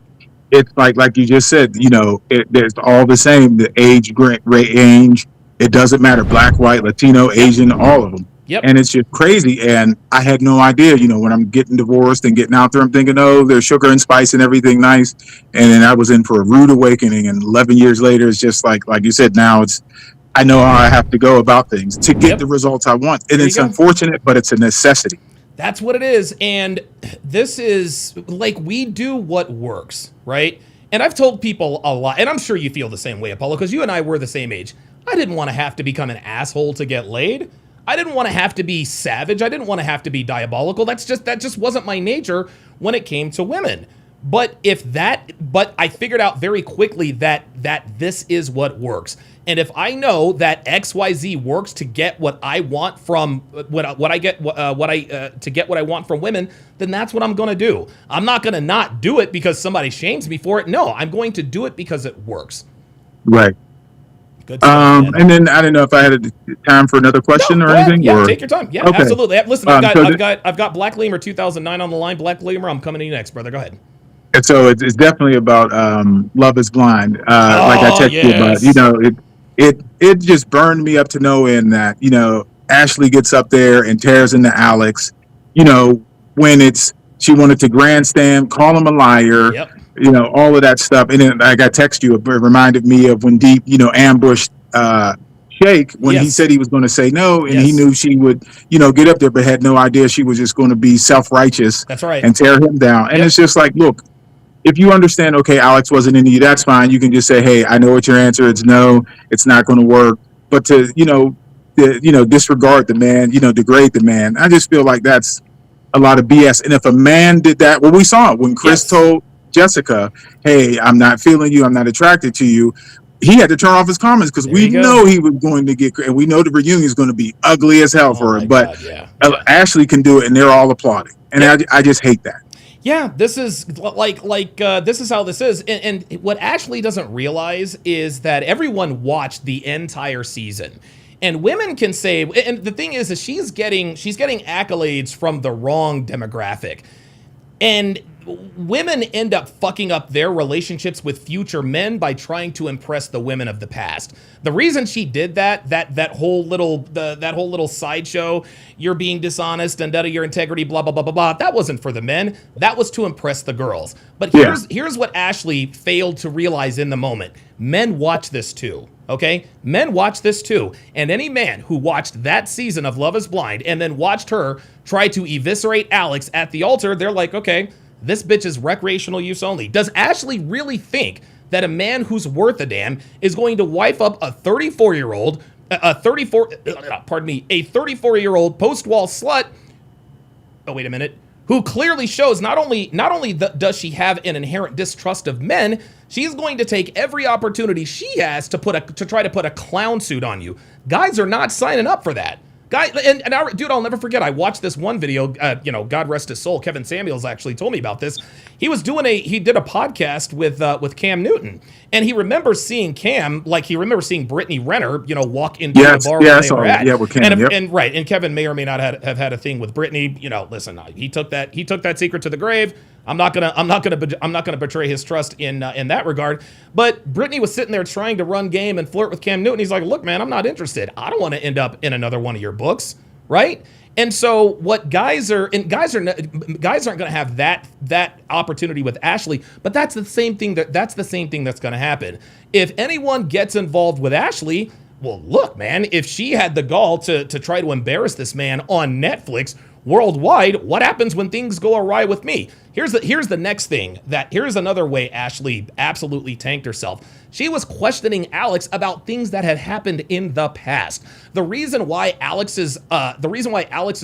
It's like you just said, it's all the same, the age range. It doesn't matter, black, white, Latino, Asian, all of them. Yep. And it's just crazy. And I had no idea, when I'm getting divorced and getting out there, I'm thinking, oh, there's sugar and spice and everything nice. And then I was in for a rude awakening. And 11 years later, it's just like you said, now it's I know how I have to go about things to get the Yep. results I want. And There you it's go. unfortunate, but it's a necessity. That's what it is. And this is like, we do what works, right? And I've told people a lot, and I'm sure you feel the same way, Apollo, because you and I were the same age. I didn't want to have to become an asshole to get laid. I didn't want to have to be savage. I didn't want to have to be diabolical. That just wasn't my nature when it came to women. But I figured out very quickly that this is what works. And if I know that XYZ works to get what I want from to get what I want from women, then that's what I'm going to do. I'm not going to not do it because somebody shames me for it. No, I'm going to do it because it works. Right. Good stuff, man. And then I don't know if I had time for another question No, or go ahead. anything. Yeah, Or take your time. Yeah, okay. absolutely. Listen, So I've got Black Lemur 2009 on the line. Black Lemur, I'm coming to you next, brother. Go ahead. and so it's definitely about Love Is Blind. Like I Oh texted you about, yes. it just burned me up to no end that Ashley gets up there and tears into Alex. When she wanted to grandstand, call him a liar. Yep. All of that stuff. And then like I text you, it reminded me of when Deep ambushed Shake when he Yes. said he was going to say no, and he Yes. knew she would get up there, but had no idea she was just going to be self-righteous That's right. and tear him down. And Yep. it's just like, look, if you understand, okay, Alex wasn't into you, that's fine. You can just say, hey, I know what your answer is. No, it's not going to work. But to disregard the man, degrade the man, I just feel like that's a lot of BS. And if a man did that, well, we saw it when Chris Yes. told Jessica, hey, I'm not feeling you, I'm not attracted to you. He had to turn off his comments because There we you go. know he was going to get, and we know the reunion is going to be ugly as hell Oh for my her. But God, yeah. Ashley can do it, and they're all applauding. And Yeah. I just hate that. Yeah, this is this is how this is. And what Ashley doesn't realize is that everyone watched the entire season. And women can say, and the thing is she's getting accolades from the wrong demographic. And women end up fucking up their relationships with future men by trying to impress the women of the past. The reason she did that whole little sideshow, you're being dishonest and out of your integrity, blah blah blah blah blah. That wasn't for the men. That was to impress the girls. But here's what Ashley failed to realize in the moment. Men watch this too. Okay? Men watch this too. And any man who watched that season of Love Is Blind and then watched her try to eviscerate Alex at the altar, they're like, okay, this bitch is recreational use only. Does Ashley really think that a man who's worth a damn is going to wife up a 34-year-old, a 34-year-old post-wall slut? Oh, wait a minute. Who clearly shows not only does she have an inherent distrust of men, she's going to take every opportunity she has to try to put a clown suit on you. Guys are not signing up for that. Dude, I'll never forget. I watched this one video. God rest his soul. Kevin Samuels actually told me about this. He did a podcast with Cam Newton, and he remembers seeing Brittany Renner, walk into the bar where they were at. Yeah, with Cam. And Kevin may or may not have had a thing with Brittany. Listen, he took that secret to the grave. I'm not gonna betray his trust in that regard. But Brittany was sitting there trying to run game and flirt with Cam Newton. He's like, look, man, I'm not interested. I don't want to end up in another one of your books, right? And so what guys aren't going to have that opportunity with Ashley, but that's the same thing that's going to happen. If anyone gets involved with Ashley, well, look, man, if she had the gall to try to embarrass this man on Netflix worldwide, what happens when things go awry with me? Here's the next thing. Here's another way Ashley absolutely tanked herself. She was questioning Alex about things that had happened in the past. The reason why Alex's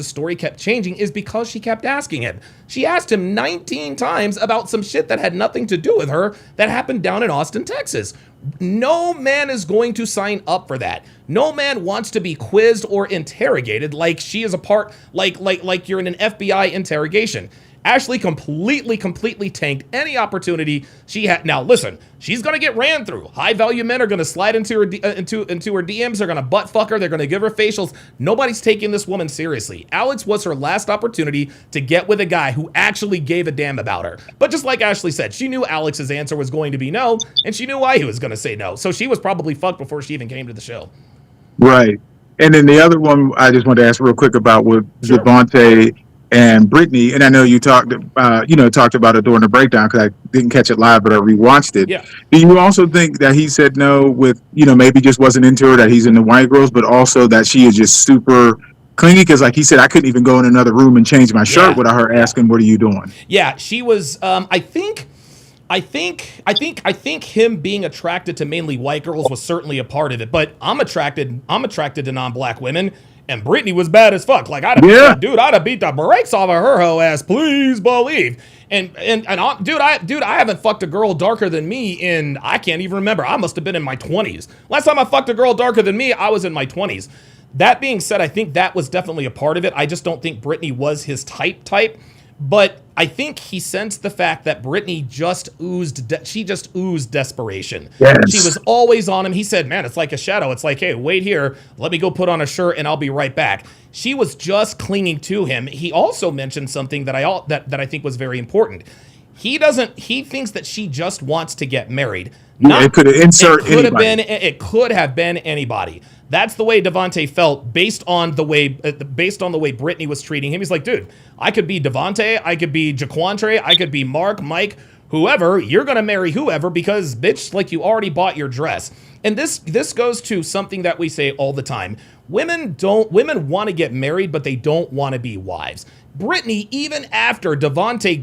story kept changing is because she kept asking him. She asked him 19 times about some shit that had nothing to do with her that happened down in Austin, Texas. No man is going to sign up for that. No man wants to be quizzed or interrogated like she is a part, like you're in an FBI interrogation. Ashley completely tanked any opportunity she had. Now, listen, she's going to get ran through. High-value men are going to slide into her DMs. They're going to butt fuck her. They're going to give her facials. Nobody's taking this woman seriously. Alex was her last opportunity to get with a guy who actually gave a damn about her. But just like Ashley said, she knew Alex's answer was going to be no, and she knew why he was going to say no. So she was probably fucked before she even came to the show. Right. And then the other one I just wanted to ask real quick about with Sure. Devontae. and Brittany, and I know you talked, talked about it during the breakdown because I didn't catch it live, but I rewatched it. Yeah. Do you also think that he said no with, maybe just wasn't into her, that he's into white girls, but also that she is just super clingy? Because, like he said, I couldn't even go in another room and change my shirt Yeah. without her Yeah. asking, "What are you doing?" Yeah, she was. I think him being attracted to mainly white girls was certainly a part of it. But I'm attracted to non-black women, and Brittany was bad as fuck. Like I'd Yeah. have beat the brakes off of her hoe ass. Please believe. Dude, I haven't fucked a girl darker than me in, I can't even remember. I must have been in my 20s. Last time I fucked a girl darker than me, I was in my 20s. That being said, I think that was definitely a part of it. I just don't think Brittany was his type. But I think he sensed the fact that Brittany just oozed desperation. Yes. She was always on him. He said, man, it's like a shadow. It's like, hey, wait here. Let me go put on a shirt and I'll be right back. She was just clinging to him. He also mentioned something that I think was very important. He thinks that she just wants to get married. It could have been anybody. That's the way Devontae felt based on the way Brittany was treating him. He's like, dude, I could be Devontae, I could be Jaquantre, I could be Mark, Mike, whoever. You're gonna marry whoever because, bitch, like you already bought your dress. And this goes to something that we say all the time. Women want to get married, but they don't want to be wives. Brittany, even after Devontae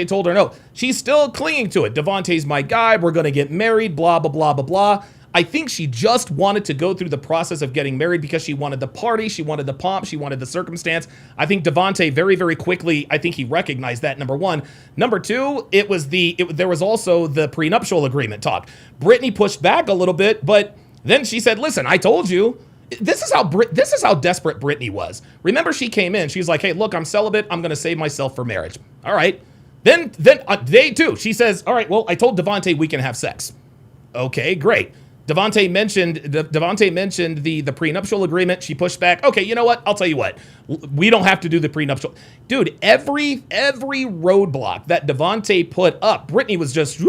told her no, she's still clinging to it. Devontae's my guy. We're gonna get married. Blah blah blah blah blah. I think she just wanted to go through the process of getting married because she wanted the party, she wanted the pomp, she wanted the circumstance. I think Devontae very, very quickly, I think he recognized that, number one. Number two, there was also the prenuptial agreement talk. Brittany pushed back a little bit, but then she said, listen, I told you. This is how desperate Brittany was. Remember, she came in, she's like, hey, look, I'm celibate, I'm gonna save myself for marriage. All right. Then day two, she says, all right, well, I told Devontae we can have sex. Okay, great. Devontae mentioned the prenuptial agreement. She pushed back. Okay, you know what? I'll tell you what. We don't have to do the prenuptial. Dude, every roadblock that Devontae put up, Brittany was just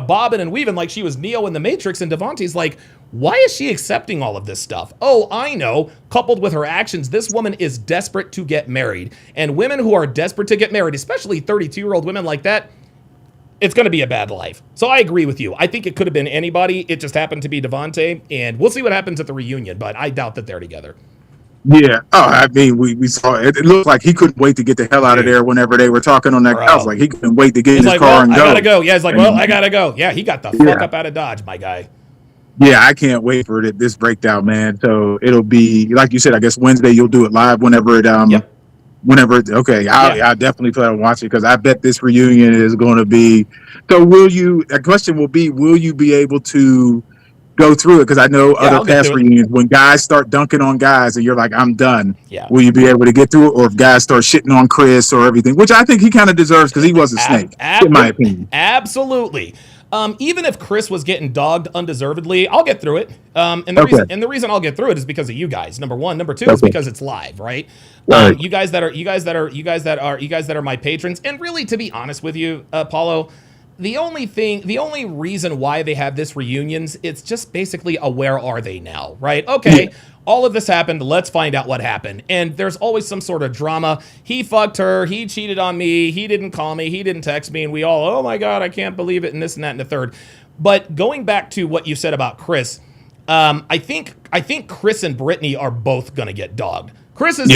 bobbing and weaving like she was Neo in the Matrix. And Devontae's like, why is she accepting all of this stuff? Oh, I know. Coupled with her actions, this woman is desperate to get married. And women who are desperate to get married, especially 32-year-old women like that, it's going to be a bad life. So I agree with you. I think it could have been anybody. It just happened to be Devontae, and we'll see what happens at the reunion, but I doubt that they're together. Yeah. Oh, I mean, we saw it. It looked like he couldn't wait to get the hell out of there whenever they were talking on that. I was like, he couldn't wait to get in his car and go. I gotta go. Yeah, he's like, well, I gotta go. Yeah, he got the fuck up out of Dodge, my guy. Yeah, I can't wait for this breakdown, man. So it'll be, like you said, I guess Wednesday you'll do it live whenever it Yep. Okay, I'll definitely plan to watch it because I bet this reunion is going to be. So the question will be, will you be able to go through it? Because I know other past reunions, when guys start dunking on guys and you're like, I'm done. Yeah. Will you be able to get through it? Or if guys start shitting on Chris or everything, which I think he kind of deserves because he was a snake, in my opinion. Absolutely. Even if Chris was getting dogged undeservedly, I'll get through it. And the reason I'll get through it is because of you guys. Number one, number two is because it's live, right? You guys that are my patrons, and really, to be honest with you, Paulo, the only reason why they have this reunions, it's just basically a where are they now, right? Okay. Yeah. All of this happened. Let's find out what happened. And there's always some sort of drama. He fucked her. He cheated on me. He didn't call me. He didn't text me. And we all, oh my God, I can't believe it. And this and that and the third. But going back to what you said about Chris, I think Chris and Brittany are both going to get dogged. Chris is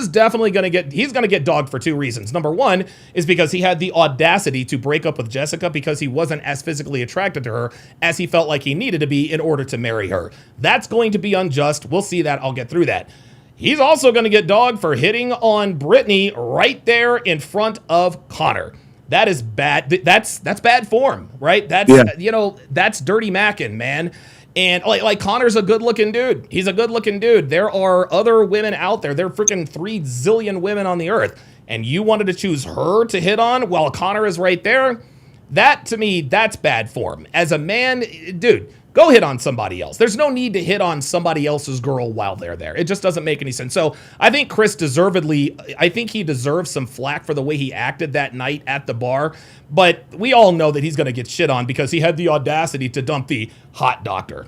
definitely going to get dogged for two reasons. Number one is because he had the audacity to break up with Jessica because he wasn't as physically attracted to her as he felt like he needed to be in order to marry her. That's going to be unjust. We'll see that. I'll get through that. He's also going to get dogged for hitting on Brittany right there in front of Connor. That is bad. That's bad form, right? That's dirty macking, man. And like Connor's a good-looking dude. He's a good-looking dude. There are other women out there. There are freaking 3 zillion women on the earth. And you wanted to choose her to hit on while Connor is right there? That, to me, that's bad form. As a man, dude, go hit on somebody else. There's no need to hit on somebody else's girl while they're there. It just doesn't make any sense. So I think Chris he deserves some flack for the way he acted that night at the bar. But we all know that he's going to get shit on because he had the audacity to dump the hot doctor.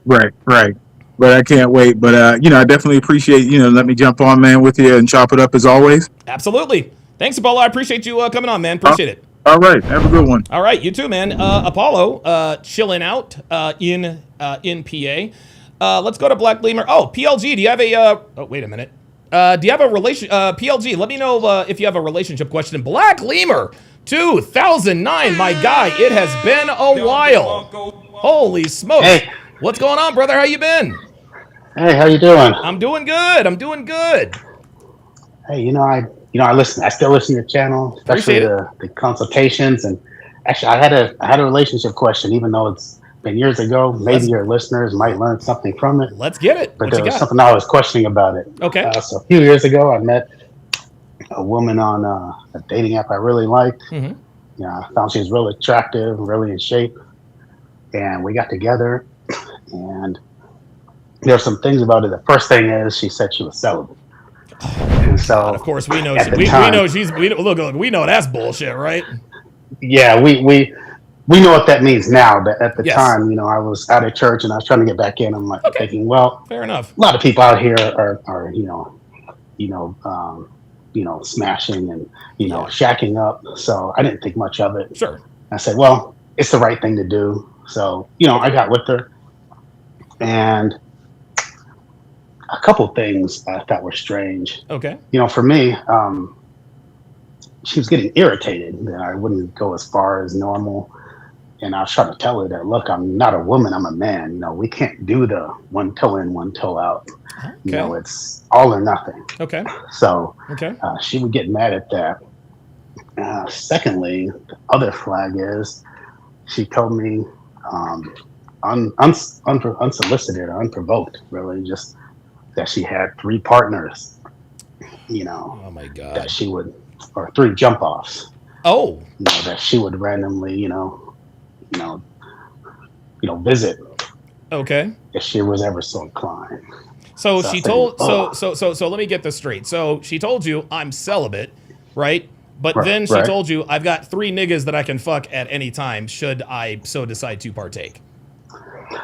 Right. but I can't wait. But I definitely appreciate let me jump on, man, with you and chop it up as always. Absolutely. Thanks, Apollo. I appreciate you coming on, man. Uh, Appreciate it. all right, have a good one. All right, you too, man. Apollo, chilling out in PA. Let's go to Black Lemur. Oh, PLG, do you have a? Oh, wait a minute. Do you have a relation? PLG, let me know if you have a relationship question. Black Lemur, 2009, my guy. It has been a while. Holy smokes! Hey. What's going on, brother? How you been? Hey, how you doing? I'm doing good. I'm doing good. Hey, I listen. I still listen to your channel, especially the consultations. And actually, I had a relationship question, even though it's been years ago. Maybe your listeners might learn something from it. Let's get it. But What there you was got? something I was questioning about it. Okay. So a few years ago, I met a woman on a dating app I really liked. Mm-hmm. I found she was really attractive, really in shape, and we got together. And there's some things about it. The first thing is she said she was celibate. And so, God, of course, we know we know that's bullshit, right? Yeah, we know what that means now. But at the Yes. time, I was out of church and I was trying to get back in. I'm like thinking, well, Fair enough. a lot of people out here are smashing and shacking up. So I didn't think much of it. Sure. I said, well, it's the right thing to do. So I got with her, and a couple things I thought were strange. Okay. For me, she was getting irritated that I wouldn't go as far as normal. And I was trying to tell her that, look, I'm not a woman, I'm a man. We can't do the one toe in, one toe out. Okay. It's all or nothing. Okay. So Okay. she would get mad at that. Secondly, the other flag is she told me unsolicited or unprovoked, really, just that she had 3 partners, Oh my God. that she would, or 3 jump offs, Oh. that she would randomly, visit Okay. if she was ever so inclined. So So she I told. think, So let me get this straight. So she told you I'm celibate, right? But Right, then she right. told you I've got 3 niggas that I can fuck at any time should I so decide to partake.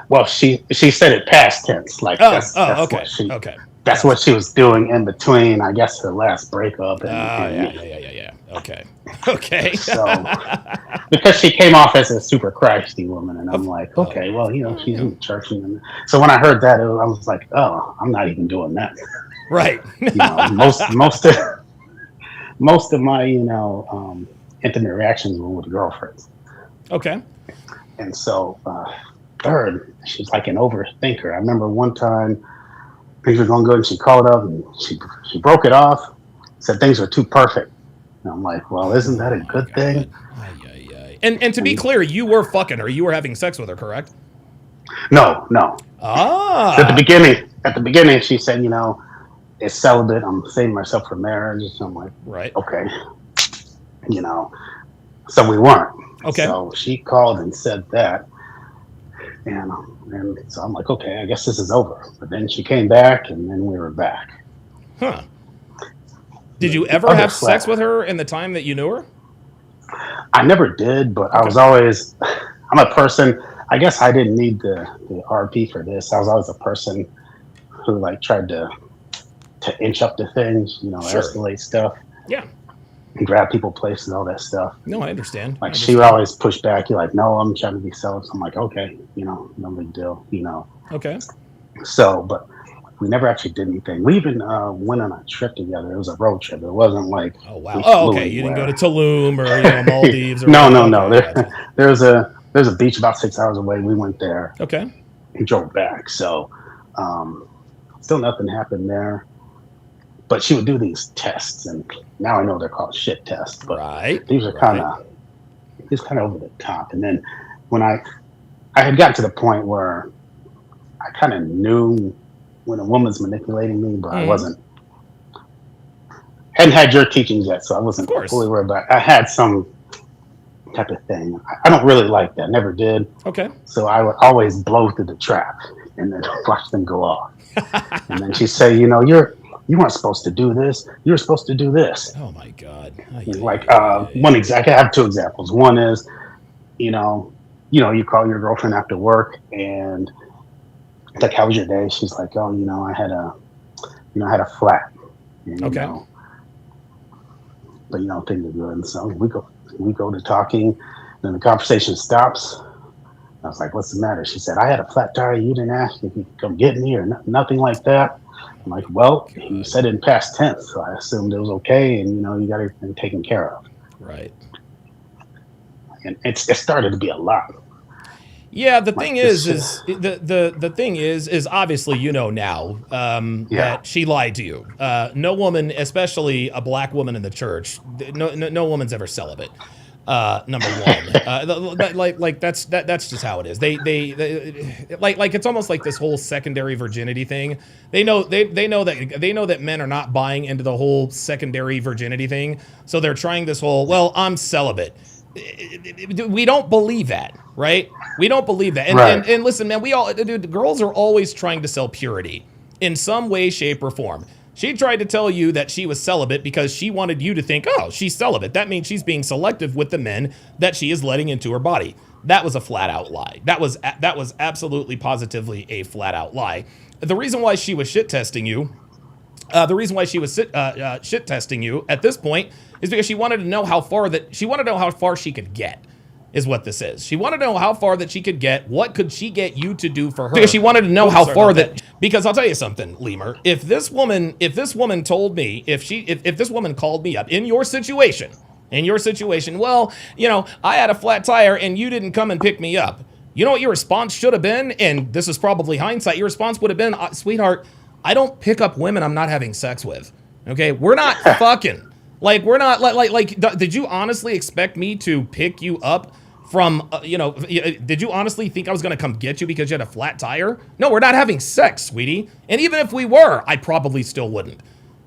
Well, she said it past tense, like that's okay. what she Okay. that's what she was doing in between, I guess, her last breakup and Yeah. Okay. Okay. So because she came off as a super Christy woman, and I'm like, okay, well, she's in church, and so when I heard that, I was like, oh, I'm not even doing that. Right. Most of my intimate reactions were with girlfriends. Okay. And so third, she's like an overthinker. I remember one time things were going good, and she called up and she broke it off, said things were too perfect. And I'm like, well, isn't that a good thing? And to be clear, you were fucking her. You were having sex with her, correct? No. Ah. At the beginning, she said, it's celibate. I'm saving myself for marriage. And I'm like, right. Okay. So we weren't. Okay. So she called and said that. And so I'm like, okay, I guess this is over. But then she came back, and then we were back. Huh. Did you ever have sex with her in the time that you knew her? I never did, but I was always, I'm a person, I guess I didn't need the RP for this. I was always a person who tried to inch up to things, Sure. escalate stuff. Yeah. And grab people places, all that stuff. No, I understand. She would always push back. You're like, no, I'm trying to be celibate. I'm like, okay, no big deal, Okay. So, but we never actually did anything. We even went on a trip together. It was a road trip. It wasn't like, oh wow, oh okay, you didn't go to Tulum or Maldives or no. There's a beach about 6 hours away. We went there. Okay. And drove back. So, still nothing happened there. But she would do these tests, and now I know they're called shit tests. But right. These are kind of over the top. And then when I had gotten to the point where I kind of knew when a woman's manipulating me, but I hadn't had your teachings yet, so I wasn't fully worried about it. I had some type of thing. I don't really like that. Never did. Okay. So I would always blow through the trap and then watch them go off. And then she'd say, you weren't supposed to do this. You were supposed to do this. Oh my God. One example. I have 2 examples. One is, you call your girlfriend after work and It's like, how was your day? She's like, oh, I had a flat. And, Okay. but things are good. And so we go to talking, then the conversation stops. I was like, what's the matter? She said, I had a flat tire. You didn't ask if you could come get me or nothing like that. I'm like, well, you God. said it in past tense, so I assumed it was okay, and you got everything taken care of. Right. And it started to be a lot. Yeah, the Like thing this, is the thing is obviously now yeah, that she lied to you. No woman, especially a black woman in the church, no woman's ever celibate. Number one, that's just how it is. They like it's almost like this whole secondary virginity thing. They know that men are not buying into the whole secondary virginity thing, so they're trying this whole, well, I'm celibate. We don't believe that, right? We don't believe that. And, right. and listen, man, dude, girls are always trying to sell purity in some way, shape, or form. She tried to tell you that she was celibate because she wanted you to think, oh, she's celibate. That means she's being selective with the men that she is letting into her body. That was a flat out lie. That was absolutely positively a flat out lie. The reason why she was shit testing you shit testing you at this point is because she wanted to know how far she could get, is what this is. She wanted to know how far that she could get. What could she get you to do for her? Because she wanted to know how far that. Because I'll tell you something, Lemur. If this woman told me, if this woman called me up in your situation, well, I had a flat tire and you didn't come and pick me up. You know what your response should have been? And this is probably hindsight. Your response would have been, sweetheart, I don't pick up women I'm not having sex with. Okay, we're not fucking. Like, we're not like. Did you honestly expect me to pick you up from? Did you honestly think I was gonna come get you because you had a flat tire? No, we're not having sex, sweetie. And even if we were, I probably still wouldn't.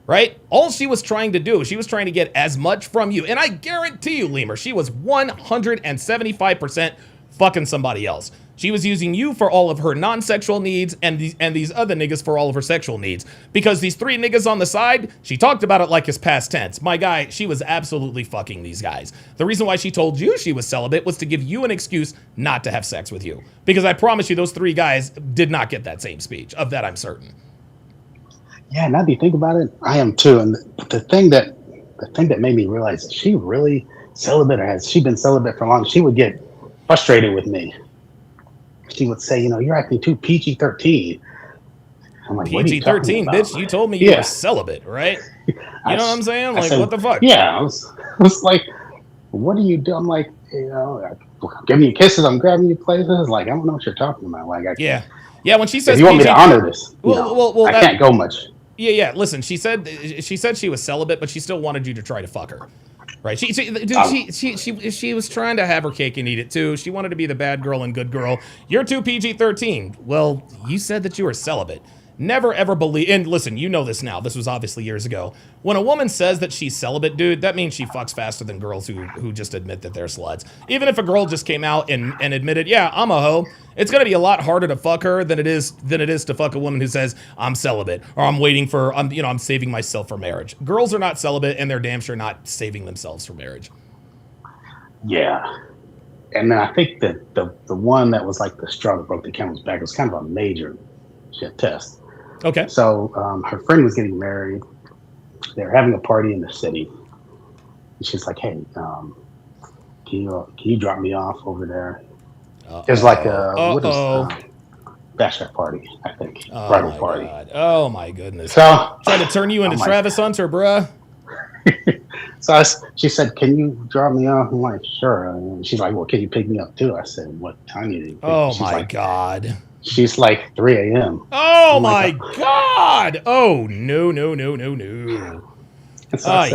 Right? All she was trying to do, she was trying to get as much from you. And I guarantee you, Lemur, she was 175% fucking somebody else. She was using you for all of her non-sexual needs and these other niggas for all of her sexual needs. Because these three niggas on the side, she talked about it like it's past tense. My guy, she was absolutely fucking these guys. The reason why she told you she was celibate was to give you an excuse not to have sex with you. Because I promise you, those three guys did not get that same speech. Of that, I'm certain. Yeah, now that you think about it, I am too. And the thing that made me realize, is she really celibate, or has she been celibate for long? She would get frustrated with me. She would say, you're acting too PG-13. I'm like, PG-13, bitch, you told me you were celibate, right? You know what I'm saying? Like, what the fuck? Yeah, I was like, what do you do? I'm like, I'm giving you kisses, I'm grabbing you places. Like, I don't know what you're talking about. Like, yeah, when she says, if you want me to honor this, well, I can't go much. Yeah. Listen, she said she was celibate, but she still wanted you to try to fuck her. Right. She was trying to have her cake and eat it too. She wanted to be the bad girl and good girl. You're too PG-13. Well, you said that you were celibate. Never ever believe, and listen, you know this now. This was obviously years ago. When a woman says that she's celibate, dude, that means she fucks faster than girls who just admit that they're sluts. Even if a girl just came out and admitted, yeah, I'm a hoe, it's gonna be a lot harder to fuck her than it is to fuck a woman who says I'm celibate or I'm saving myself for marriage. Girls are not celibate, and they're damn sure not saving themselves for marriage. Yeah. And then I think that the one that was like the straw that broke the camel's back was kind of a major shit test. Okay. So her friend was getting married. They were having a party in the city. And she's like, "Hey, can you drop me off over there?" It was like a bachelor party, I think. Bridal party. God. Oh my goodness. So trying to turn you into Travis Hunter, bruh. So she said, "Can you drop me off?" I'm like, "Sure." And she's like, "Well, can you pick me up too?" I said, "What time do you pick?" Oh my God. She's like 3 a.m. Oh my God! Oh no! And so I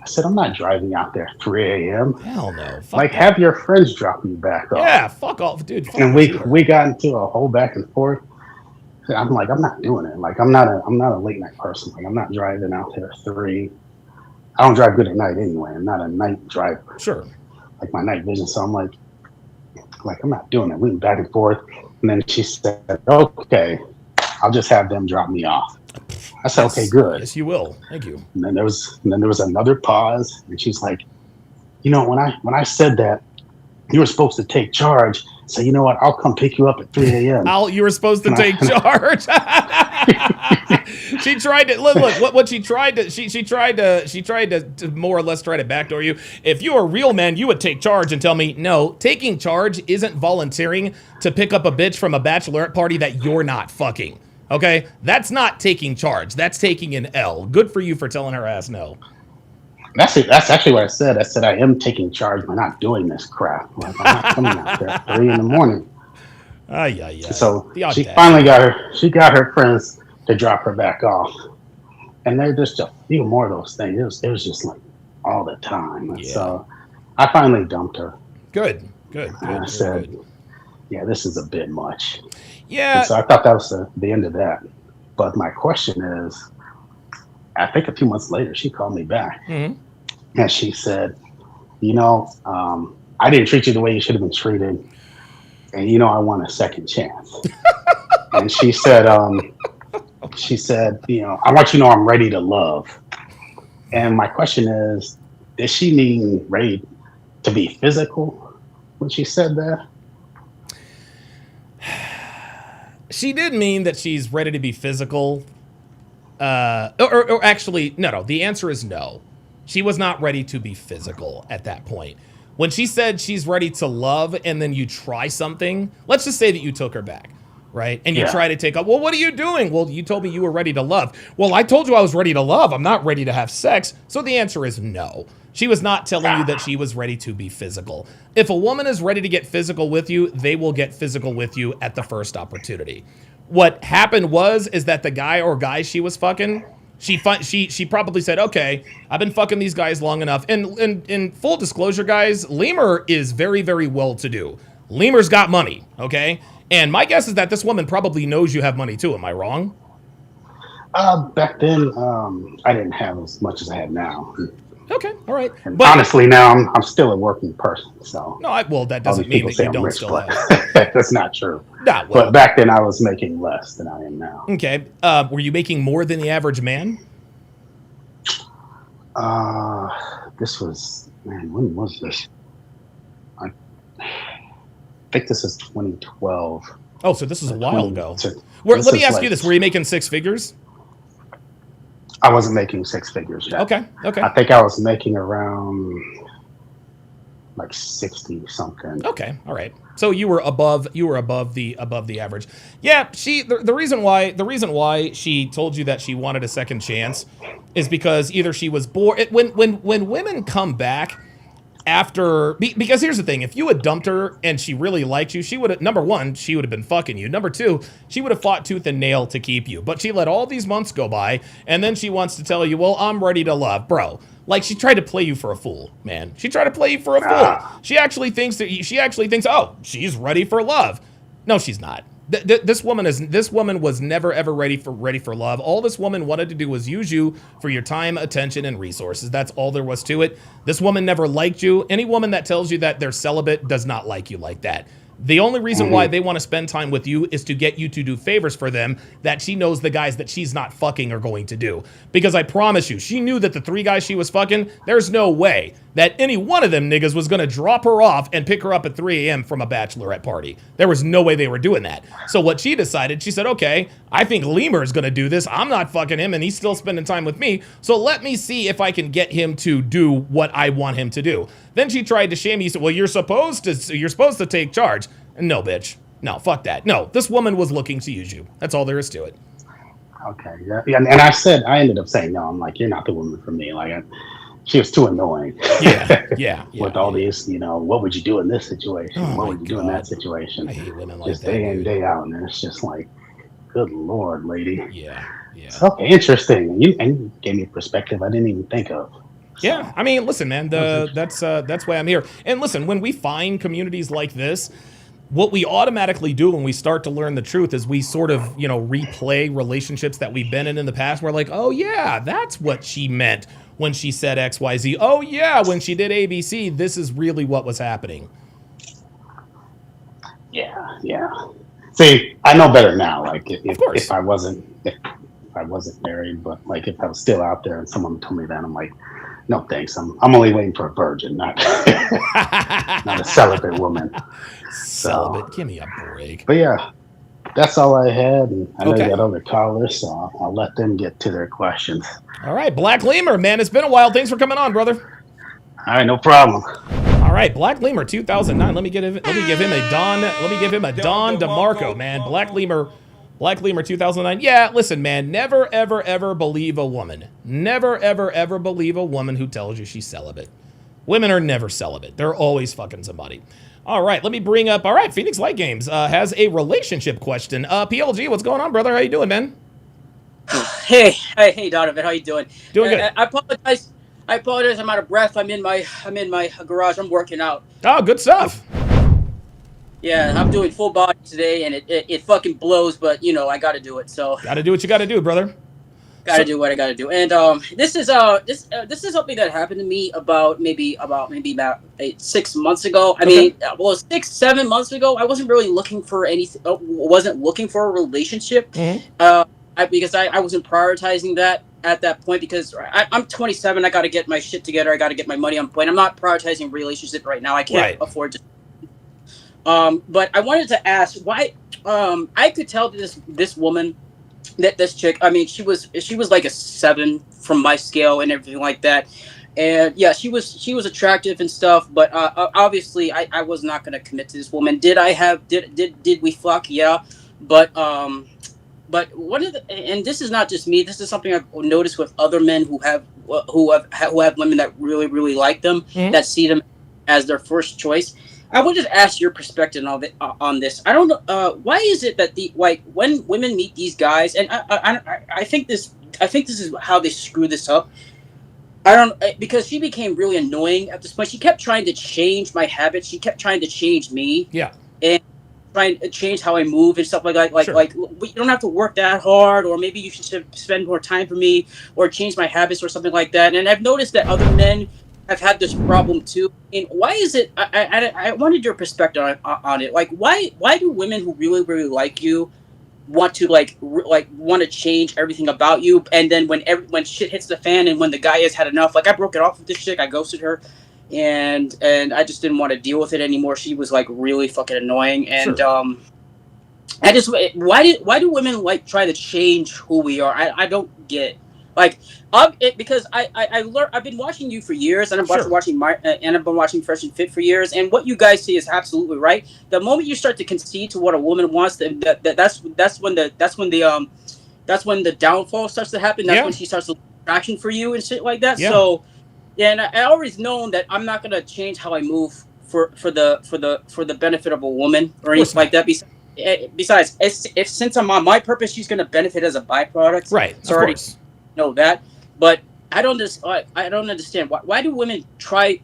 said, I'm not driving out there at 3 a.m. Hell no! Like, have your friends drop me back off. Yeah, fuck off, dude. And we got into a whole back and forth. I'm like, I'm not doing it. Like, I'm not a late night person. Like, I'm not driving out there at 3. I don't drive good at night anyway. I'm not a night driver. Sure. Like, my night vision. So I'm like, I'm not doing it. We went back and forth. And then she said, "Okay, I'll just have them drop me off." I said, "Okay, good." Yes, you will. Thank you. And then there was another pause, and she's like, "When I said that you were supposed to take charge, So you know what? I'll come pick you up at 3 a.m. You were supposed to take charge. She tried to look. What she tried to. She tried to more or less try to backdoor you. If you were a real man, you would take charge and tell me, no, taking charge isn't volunteering to pick up a bitch from a bachelorette party that you're not fucking. Okay, that's not taking charge. That's taking an L. Good for you for telling her ass no. That's it. That's actually what I said. I said I am taking charge by not doing this crap. Like, I'm not coming out there at 3 a.m. Yeah. So she finally got her friends to drop her back off, and there's just a few more of those things. It was just like all the time. Yeah. So I finally dumped her. Good. And I said, yeah, this is a bit much. Yeah. And so I thought that was the end of that. But my question is, I think a few months later, she called me back, and she said, I didn't treat you the way you should have been treated, and I want a second chance. And she said, I want you to know I'm ready to love. And my question is she mean ready to be physical when she said that? She did mean that she's ready to be physical. Or actually, no. The answer is no. She was not ready to be physical at that point. When she said she's ready to love and then you try something, let's just say that you took her back, right? And you try to take up, well, what are you doing? Well, you told me you were ready to love. Well, I told you I was ready to love. I'm not ready to have sex. So the answer is no. She was not telling you that she was ready to be physical. If a woman is ready to get physical with you, they will get physical with you at the first opportunity. What happened is that the guy or guys she was fucking, she probably said, okay, I've been fucking these guys long enough. And in full disclosure, guys, Lemur is very, very well-to-do. Lemur's got money, okay? And my guess is that this woman probably knows you have money too. Am I wrong? Back then, I didn't have as much as I have now. Okay, all right. But honestly, now I'm still a working person. So well, that doesn't mean that you don't rich, still have. That's not true. Nah, well, but back then, I was making less than I am now. Okay. Were you making more than the average man? This was, when was this? I think this is 2012. Oh, so this is a while ago. Let me ask you this: were you making six figures? I wasn't making six figures yet. Okay. I think I was making around like 60 something. Okay, all right. So you were above the average. Yeah, the reason why she told you that she wanted a second chance is because either she was bored. When women come back after, because here's the thing, if you had dumped her and she really liked you, she would have, number one, she would have been fucking you. Number two, she would have fought tooth and nail to keep you. But she let all these months go by, and then she wants to tell you, well, I'm ready to love. Bro, like, she tried to play you for a fool, man. She tried to play you for a fool. She actually thinks, oh, she's ready for love. No, she's not. This woman was never ever ready for love. All this woman wanted to do was use you for your time, attention, and resources. That's all there was to it. This woman never liked you. Any woman that tells you that they're celibate does not like you like that. The only reason why they want to spend time with you is to get you to do favors for them that she knows the guys that she's not fucking are going to do. Because I promise you, she knew that the three guys she was fucking, there's no way that any one of them niggas was going to drop her off and pick her up at 3 a.m. from a bachelorette party. There was no way they were doing that. So what she decided, she said, okay, I think Lemur is going to do this. I'm not fucking him, and he's still spending time with me. So let me see if I can get him to do what I want him to do. Then she tried to shame you. Said, well, you're supposed to take charge. No, bitch. No, fuck that. No, this woman was looking to use you. That's all there is to it. Okay. Yeah. And I ended up saying, no, I'm like, you're not the woman for me. Like, she was too annoying. Yeah. With all these, what would you do in this situation? Oh, what would you do in that situation? I hate women like just that. Day in, day out. And it's just like, good Lord, lady. Yeah. Okay, interesting. You gave me a perspective I didn't even think of. So. Yeah, I mean, listen, man, that's why I'm here. And listen, when we find communities like this, what we automatically do when we start to learn the truth is we sort of, replay relationships that we've been in the past. We're like, oh, yeah, that's what she meant when she said X, Y, Z. Oh, yeah, when she did ABC, this is really what was happening. Yeah. See, I know better now. Like, if I wasn't married, but like if I was still out there and someone told me that, I'm like, No thanks. I'm only waiting for a virgin, not not a celibate woman. So, Celibate. Give me a break. but yeah, that's all I had. And I know you got Okay. other callers, so I'll let them get to their questions. All right, Black Lemur, man, it's been a while. Thanks for coming on, brother. All right, no problem. All right, Black Lemur 2009. Let me give him a Don. Let me give him a Don DeMarco, man. Black Lemur 2009. Yeah, listen, man. Never ever ever believe a woman. Never ever ever believe a woman who tells you she's celibate. Women are never celibate. They're always fucking somebody. All right, let me bring up. All right, Phoenix Light Games has a relationship question. PLG, what's going on, brother? How you doing, man? Hey, Donovan, how you doing? Doing good. I apologize. I apologize. I'm out of breath. I'm in my garage. I'm working out. Oh, good stuff. Yeah, I'm doing full body today, and it fucking blows. But I got to do it. So Got to do what you got to do, brother. got to do what I got to do. And this is something that happened to me about 6 months ago. I mean, well, 6-7 months ago. I wasn't really looking for anything. Wasn't looking for a relationship. Mm-hmm. Because I wasn't prioritizing that at that point, because I'm 27. I got to get my shit together. I got to get my money on point. I'm not prioritizing a relationship right now. I can't afford to. But I wanted to ask why. I could tell this woman, that this chick. I mean, she was like a 7 from my scale and everything like that. And yeah, she was attractive and stuff. But obviously, I was not going to commit to this woman. Did we fuck? Yeah, but one of and this is not just me. This is something I've noticed with other men who have women that really really like them, that see them as their first choice. I would just ask your perspective on this. I don't know why is it that when women meet these guys, and I think this is how they screw this up. I don't, because she became really annoying at this point. She kept trying to change my habits. She kept trying to change me. Yeah. And trying to change how I move and stuff like that. Sure. Like you don't have to work that hard, or maybe you should spend more time for me, or change my habits, or something like that. And I've noticed that other men have had this problem too. And why is it? I wanted your perspective on it. Like, why do women who really really like you want to want to change everything about you, and then when shit hits the fan, and when the guy has had enough, like I broke it off with this chick, I ghosted her. And I just didn't want to deal with it anymore. She was like really fucking annoying, and Sure. I just why do women like try to change who we are? I don't get because I learned. I've been watching you for years, and I've been watching Fresh and Fit for years. And what you guys say is absolutely right. The moment you start to concede to what a woman wants, that's when the downfall starts to happen. That's when she starts to lose attraction for you and shit like that. Yeah. So. Yeah, and I always known that I'm not gonna change how I move for the benefit of a woman or anything like that. Besides, since I'm on my purpose, she's gonna benefit as a byproduct. Right. So I already know that. But I don't understand why do women try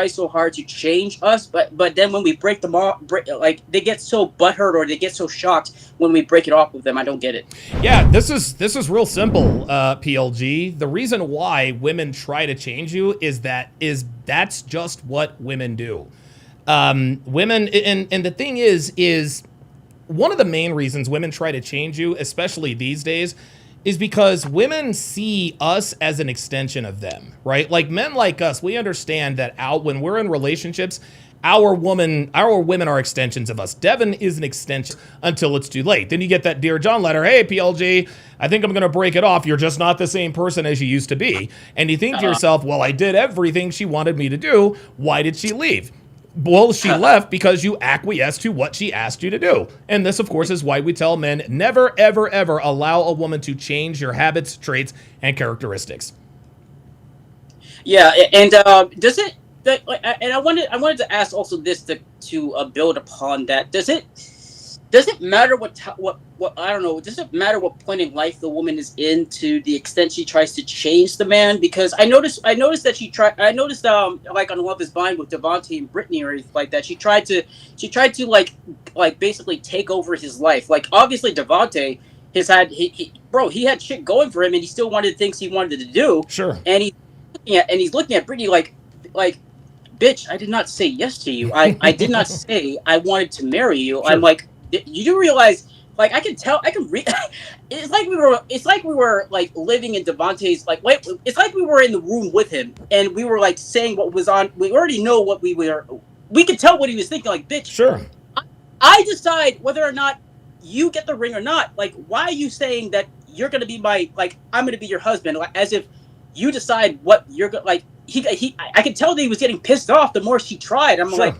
so hard to change us, but then when we break them off, they get so butthurt or they get so shocked when we break it off with them. I don't get it. Yeah, this is real simple, PLG. The reason why women try to change you is that's just what women do. Women, and the thing is one of the main reasons women try to change you, especially these days, is because women see us as an extension of them, right? Like men like us, we understand that when we're in relationships, our women are extensions of us. Devin is an extension until it's too late. Then you get that Dear John letter, hey, PLG, I think I'm going to break it off. You're just not the same person as you used to be. And you think to yourself, well, I did everything she wanted me to do. Why did she leave? Well, she left because you acquiesced to what she asked you to do. And this, of course, is why we tell men never, ever, ever allow a woman to change your habits, traits, and characteristics. Yeah, and does it? And I wanted to ask also this to build upon that. Does it matter what I don't know? Does it matter what point in life the woman is in to the extent she tries to change the man? Because I noticed that she tried. I noticed like on Love Is Blind with Devontae and Brittany or anything like that. She tried to like basically take over his life. Like obviously Devontae he had shit going for him, and he still wanted things he wanted to do. Sure. And he's looking at Brittany like. Bitch, I did not say yes to you. I did not say I wanted to marry you. Sure. I'm like, you do realize like I can tell, I can read. It's like we were like living in Devontae's like. Wait, it's like we were in the room with him, and we were like saying what was on. We already know what we were. We could tell what he was thinking. Like, bitch, Sure. I decide whether or not you get the ring or not. Like, why are you saying that you're gonna be I'm gonna be your husband? Like, as if you decide what you're gonna like. I could tell that he was getting pissed off the more she tried. I'm Sure.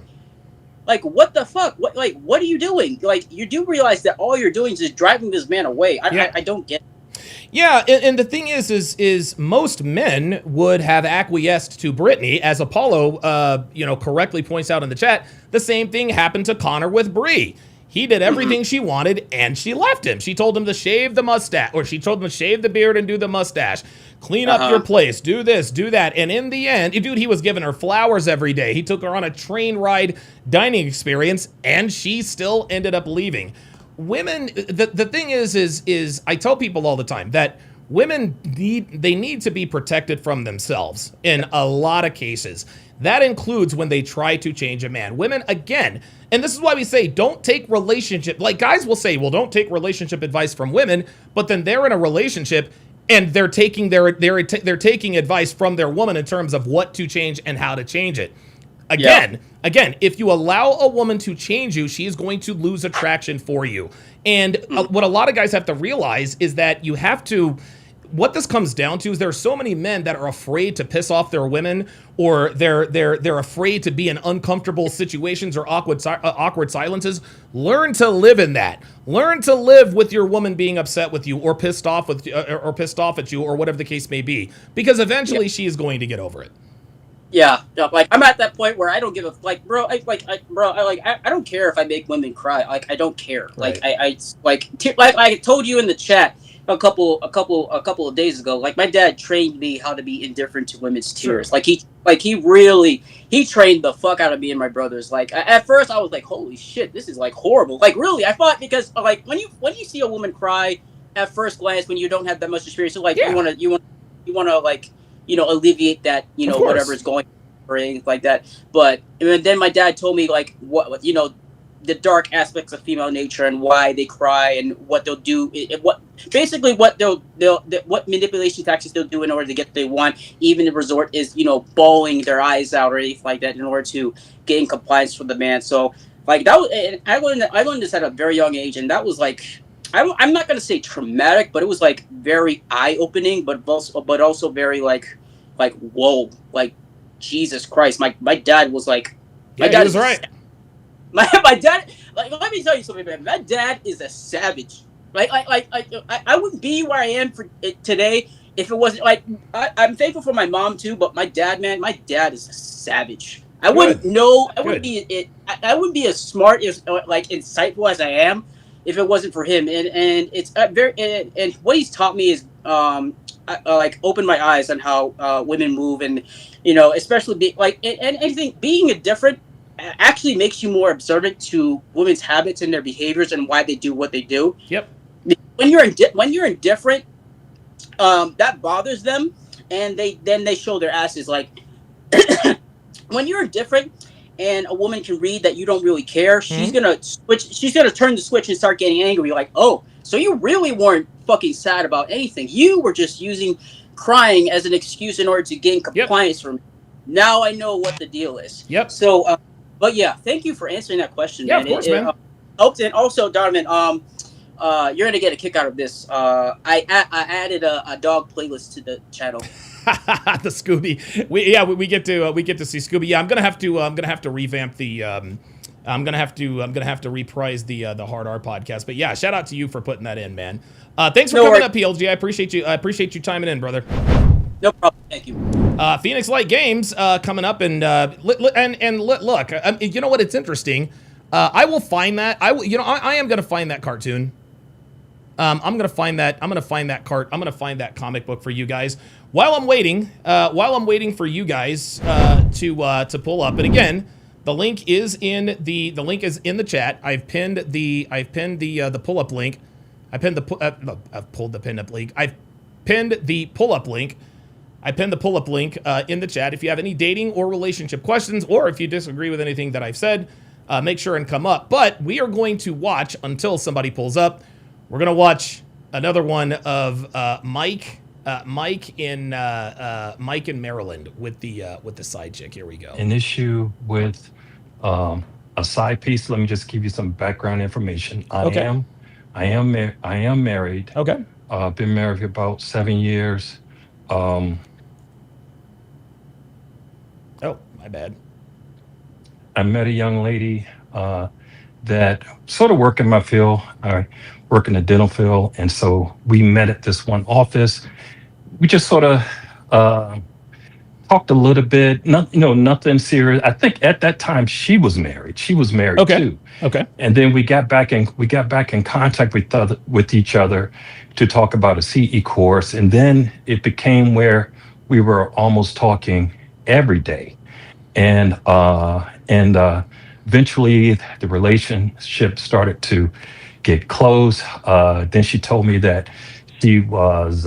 like, what the fuck? What are you doing? Like, you do realize that all you're doing is just driving this man away. I don't get it. Yeah, and the thing is most men would have acquiesced to Brittany, as Apollo, correctly points out in the chat. The same thing happened to Connor with Bree. He did everything she wanted, and she left him. She told him to shave the mustache, or she told him to shave the beard and do the mustache. Clean up your place, do this, do that. And in the end, dude, he was giving her flowers every day. He took her on a train ride dining experience, and she still ended up leaving. Women, the thing is I tell people all the time that women need to be protected from themselves in a lot of cases. That includes when they try to change a man. Women, again, and this is why we say don't take relationship, like guys will say, well, don't take relationship advice from women, but then they're in a relationship and they're taking they're taking advice from their woman in terms of what to change and how to change it. Again, if you allow a woman to change you, she is going to lose attraction for you. And what a lot of guys have to realize is that you have to, what this comes down to is there are so many men that are afraid to piss off their women, or they're afraid to be in uncomfortable situations or awkward silences. Learn to live in that. Learn to live with your woman being upset with you or pissed off at you or whatever the case may be, because eventually she is going to get over it. Yeah, like I'm at that point where I don't give a bro. I don't care if I make women cry. Like I don't care. Right. Like I told you in the chat a couple of days ago. Like my dad trained me how to be indifferent to women's tears. Sure. He really trained the fuck out of me and my brothers. Like at first I was like, holy shit, this is like horrible. Like really, I thought, because like when you see a woman cry at first glance, when you don't have that much experience, so like you want to like, alleviate that, whatever is going on or anything like that. But then my dad told me like what the dark aspects of female nature and why they cry and what they'll do, what manipulation tactics they'll do in order to get what they want. Even the resort is bawling their eyes out or anything like that in order to gain compliance from the man. So like that was, and I learned this at a very young age, and that was like, I'm not gonna say traumatic, but it was like very eye opening, but also very like whoa, like Jesus Christ. My dad was like, my dad was right. My dad, like, let me tell you something, man. My dad is a savage. I wouldn't be where I am for today if it wasn't like I'm thankful for my mom too, but my dad, man, my dad is a savage. I wouldn't know. I wouldn't be as smart as like insightful as I am if it wasn't for him. And it's very and what he's taught me is like opened my eyes on how women move, and especially being indifferent actually makes you more observant to women's habits and their behaviors and why they do what they do. Yep. When you're indifferent, that bothers them, and they show their asses. Like when you're indifferent and a woman can read that you don't really care, she's gonna switch. She's gonna turn the switch and start getting angry. Like, oh, so you really weren't fucking sad about anything. You were just using crying as an excuse in order to gain compliance from me. Now I know what the deal is. Yep. So, but yeah, thank you for answering that question. Yeah, man. of course, man. And also, Donovan, you're gonna get a kick out of this. I added a dog playlist to the channel. The Scooby. We get to see Scooby. Yeah, I'm gonna have to revamp the. I'm gonna have to reprise the Hard R podcast. But yeah, shout out to you for putting that in, man. Thanks for coming up, PLG. I appreciate you timing in, brother. No problem. Thank you. Phoenix Light Games coming up, and look, you know what? It's interesting. I will find that. I am gonna find that cartoon. I'm gonna find that comic book for you guys. While I'm waiting for you guys to pull up. And again, the link is in the chat. I've pinned the pull up link. I've pinned the pin up link. I've pinned the pull up link. I pinned the pull up link in the chat. If you have any dating or relationship questions, or if you disagree with anything that I've said, make sure and come up. But we are going to watch until somebody pulls up. We're going to watch another one of Mike in Maryland with the side chick. Here we go. An issue with a side piece. Let me just give you some background information. I am married. Okay. Been married for about 7 years. Oh, my bad. I met a young lady that sort of work in my field. I work in the dental field, and so we met at this one office. We just sort of talked a little bit. Nothing serious. I think at that time she was married. She was married too. Okay. And then we got back in contact with each other to talk about a CE course, and then it became where we were almost talking every day, and eventually the relationship started to get close. Then she told me that she was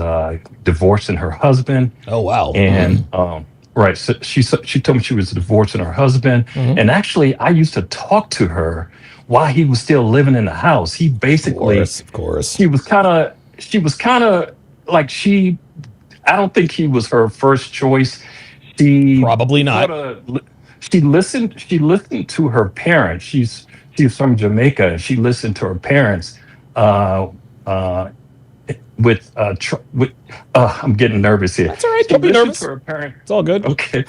divorcing her husband. Oh, wow. And right, so she told me she was divorcing her husband, and actually I used to talk to her while he was still living in the house. He basically, of course. she was kind of like I don't think he was her first choice. She Probably not. She listened to her parents. She's from Jamaica. She listened to her parents I'm getting nervous here. That's all right. Don't be nervous. To her parents. It's all good. Okay.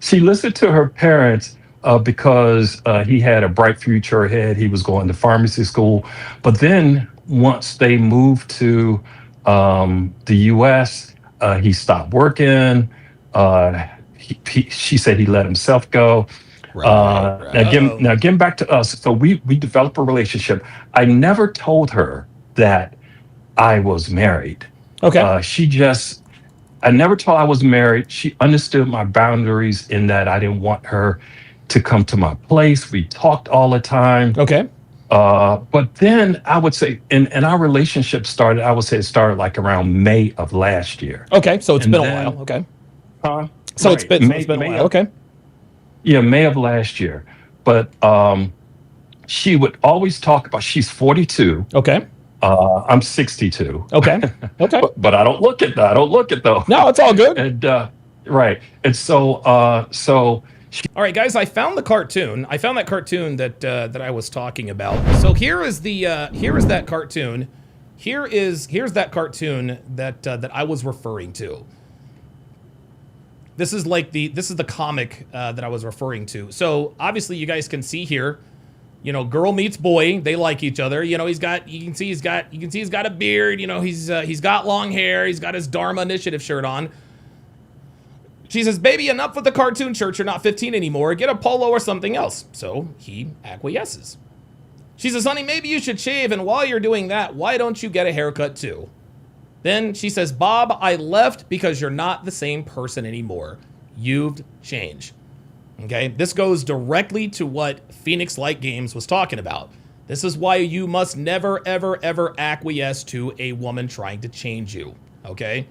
She listened to her parents because he had a bright future ahead. He was going to pharmacy school. But then once they moved to the U.S., he stopped working. She said he let himself go. Right. Now getting back to us. So we developed a relationship. I never told her that I was married. Okay. I never told her I was married. She understood my boundaries in that I didn't want her to come to my place. We talked all the time. Okay. But then I would say, and our relationship started, I would say it started like around May of last year. Okay. So it's been a while. Okay. So right. it's been a while. Okay. Yeah, May of last year. But she would always talk about, she's 42. Okay. I'm 62. Okay. Okay. But I don't look it though. No, it's all good. And right. And so all right, guys, I found the cartoon. I found that cartoon that I was talking about. So here is that cartoon. Here's that cartoon that I was referring to. This is the comic that I was referring to. So obviously you guys can see here, girl meets boy. They like each other. You can see he's got a beard. He's got long hair. He's got his Dharma Initiative shirt on. She says, "Baby, enough with the cartoon shirt. You're not 15 anymore. Get a polo or something else." So he acquiesces. She says, "Honey, maybe you should shave. And while you're doing that, why don't you get a haircut too?" Then she says, "Bob, I left because you're not the same person anymore. You've changed." Okay, this goes directly to what Phoenix Light Games was talking about. This is why you must never, ever, ever acquiesce to a woman trying to change you. Okay,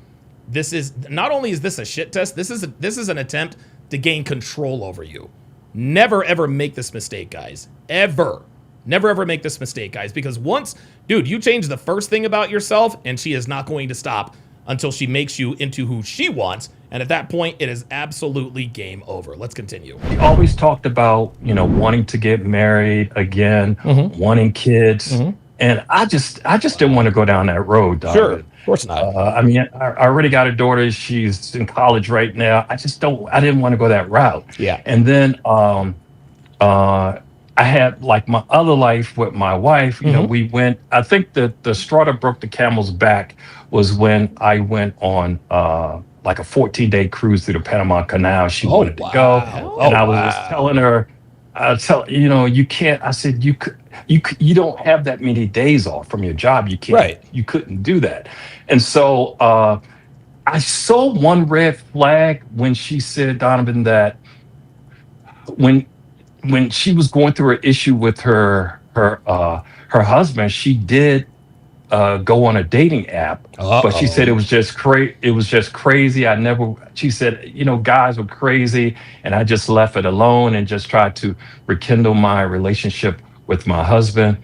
this is not only is this a shit test. This is an attempt to gain control over you. Never, ever make this mistake, guys. Ever. Never, ever make this mistake, guys. Because once, dude, you change the first thing about yourself, and she is not going to stop until she makes you into who she wants. And at that point, it is absolutely game over. Let's continue. We always talked about, wanting to get married again, wanting kids. And I just didn't want to go down that road, Donovan. Sure, of course not. I already got a daughter. She's in college right now. I didn't want to go that route. Yeah. And then I had like my other life with my wife. We went, I think the straw that broke the camel's back was when I went on like a 14-day cruise through the Panama Canal. She wanted to go. And I was just telling her, you can't, I said, you don't have that many days off from your job. You can't, right. You couldn't do that. And so I saw one red flag when she said, Donovan, that when she was going through an issue with her husband, she did go on a dating app. But she said it Uh-oh. was just it was just crazy. She said, guys were crazy, and I just left it alone and just tried to rekindle my relationship with my husband.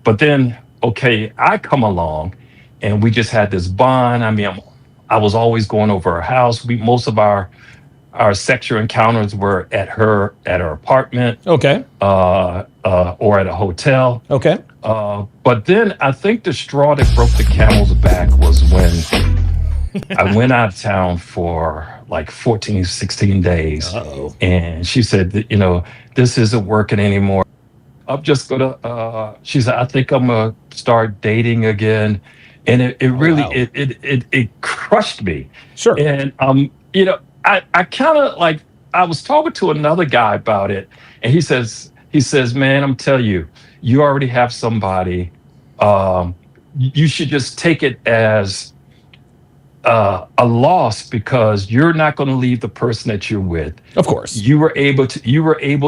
But then, okay, I come along, and we just had this bond. I mean, I was always going over her house. Most of our sexual encounters were at her apartment, Okay. or at a hotel. Okay. But then I think the straw that broke the camel's back was when I went out of town for like 14, 16 days. Uh-oh. And she said, that, this isn't working anymore. I'm just gonna, she said, I think I'm gonna start dating again. And it really, wow. it crushed me. Sure. And, I kind of like, I was talking to another guy about it, and he says, man, I'm telling you, you already have somebody. You should just take it as a loss, because you're not going to leave the person that you're with. Of course. You were able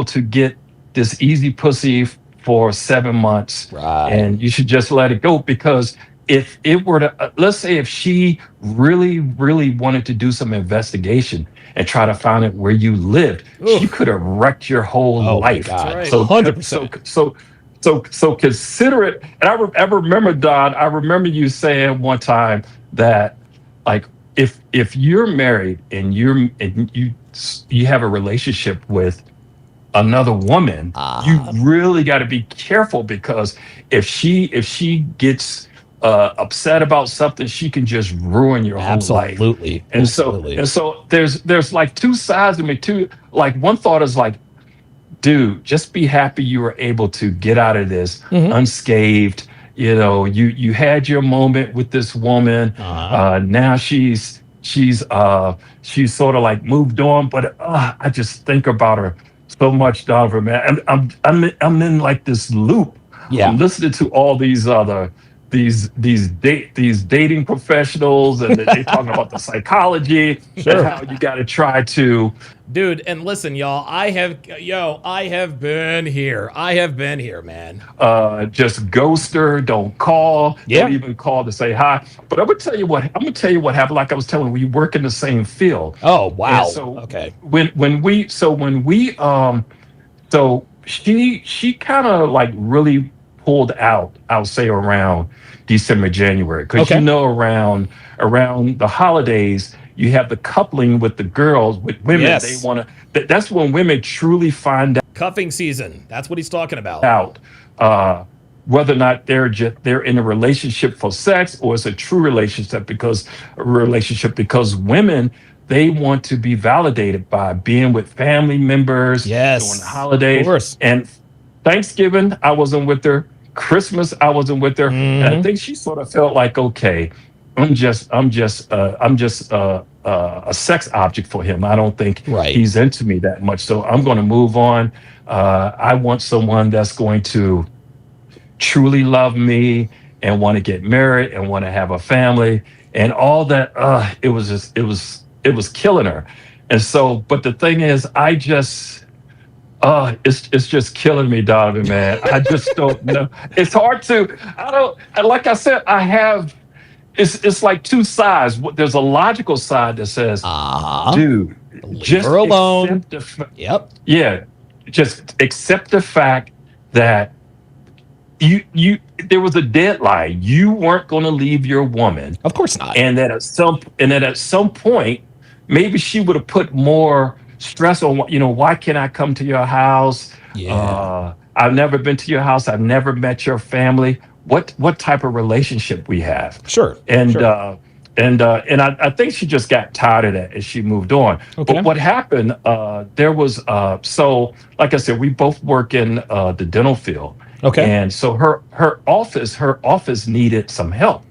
to get this easy pussy for 7 months, Right. and you should just let it go. Because if it were to, let's say, if she really, really wanted to do some investigation and try to find out where you lived, Oof. she could have wrecked your whole Oh my life. God. right. So 100%. so consider it. And I remember, Don, I remember you saying one time that, like, if you're married and you have a relationship with another woman, you really got to be careful, because if she gets upset about something, she can just ruin your whole life. Absolutely. And Absolutely. so there's like two sides to me too. Like, one thought is like, dude, just be happy you were able to get out of this unscathed. You had your moment with this woman. Now she's sort of like moved on, but I just think about her so much, Donovan, man. I'm in like this loop. Yeah. I'm listening to all these other these dating professionals, and they talking about the psychology and how you got to try to. Dude, and listen, y'all, I have been here. I have been here, man. Just ghost her, don't call, Yeah. don't even call to say hi. But I'm gonna tell you what happened. Like I was telling you, we work in the same field. Oh, wow. And so okay. So she kind of like really pulled out, I'll say, around December, January, because Okay. around the holidays, you have the coupling with the girls, with women. Yes. They want to. That's when women truly find Cuffing season. That's what he's talking about. out whether or not they're in a relationship for sex, or it's a true relationship, because women, they want to be validated by being with family members Yes. during the holidays. Of course. And Thanksgiving, I wasn't with her. Christmas, I wasn't with her. And I think she sort of felt like, okay, I'm just a sex object for him. I don't think Right. he's into me that much. So I'm going to move on. I want someone that's going to truly love me and want to get married and want to have a family and all that. It was killing her. And so, but the thing is, it's just killing me, Donovan, man. I just don't know. It's hard to, like I said, it's like two sides. There's a logical side that says, dude, Leave just her alone. Yep. Yeah. Just accept the fact that there was a deadline. You weren't going to leave your woman. Of course not. And that at some point, maybe she would have put more stress on, why can't I come to your house? Yeah. I've never been to your house. I've never met your family. What type of relationship we have? Sure. And sure. I think she just got tired of that as she moved on. Okay. But what happened? There was so, like I said, we both work in the dental field. Okay. And so her office needed some help.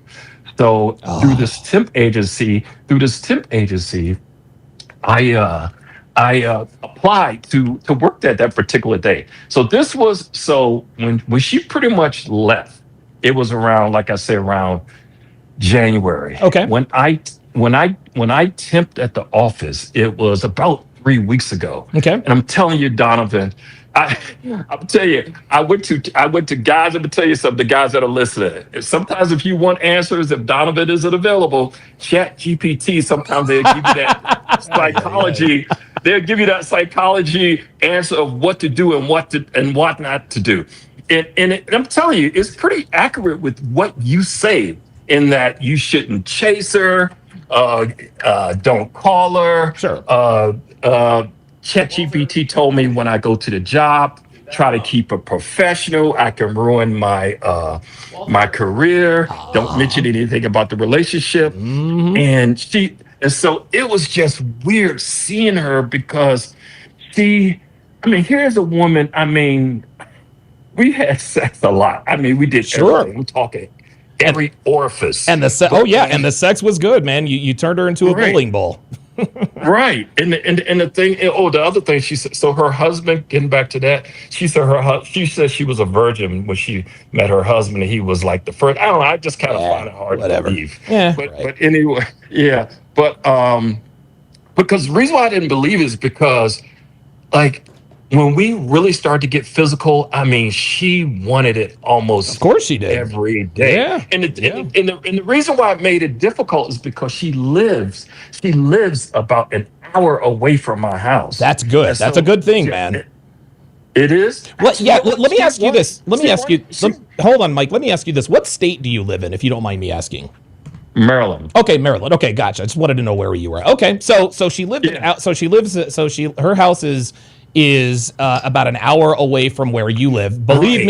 So through this temp agency, I applied to work that particular day. So this was when she pretty much left, it was around, like I said, around January. Okay. When I temped at the office, it was about 3 weeks ago. Okay. And I'm telling you, Donovan, I, I'll tell you, I went to guys. I'm gonna tell you something. The guys that are listening. Sometimes, if you want answers, if Donovan isn't available, Chat GPT. Sometimes they'll give you that psychology. They'll give you that psychology answer of what to do and what not to do. And I'm telling you, it's pretty accurate with what you say. In that you shouldn't chase her, don't call her. Sure. ChatGPT told me when I go to the job, try to keep it professional. I can ruin my career. Don't mention anything about the relationship. Mhm. And so it was just weird seeing her because here's a woman. We had sex a lot. We did Sure. everything. I'm talking every orifice. And and the sex was good, man. You turned her into a Right. bowling ball. Right. And the thing, the other thing she said, so her husband, getting back to that, she said she was a virgin when she met her husband and he was like the first. I don't know, I just kind of find it hard whatever. to believe. Yeah, But anyway, yeah. But because the reason why I didn't believe is because like when we really started to get physical, she wanted it almost Of course she did. every day. Yeah. And the reason why it made it difficult is because she lives about an hour away from my house. That's good. And That's so- a good thing, man. It is. What? Yeah. Let me She ask you won- this. Let me she ask you. won- Hold on, Mike. Let me ask you this. What state do you live in, if you don't mind me asking? Maryland. Okay, Maryland. Okay, gotcha. I just wanted to know where you were. Okay, so she lived Yeah. out. So she lives. Her house is about an hour away from where you live. Believe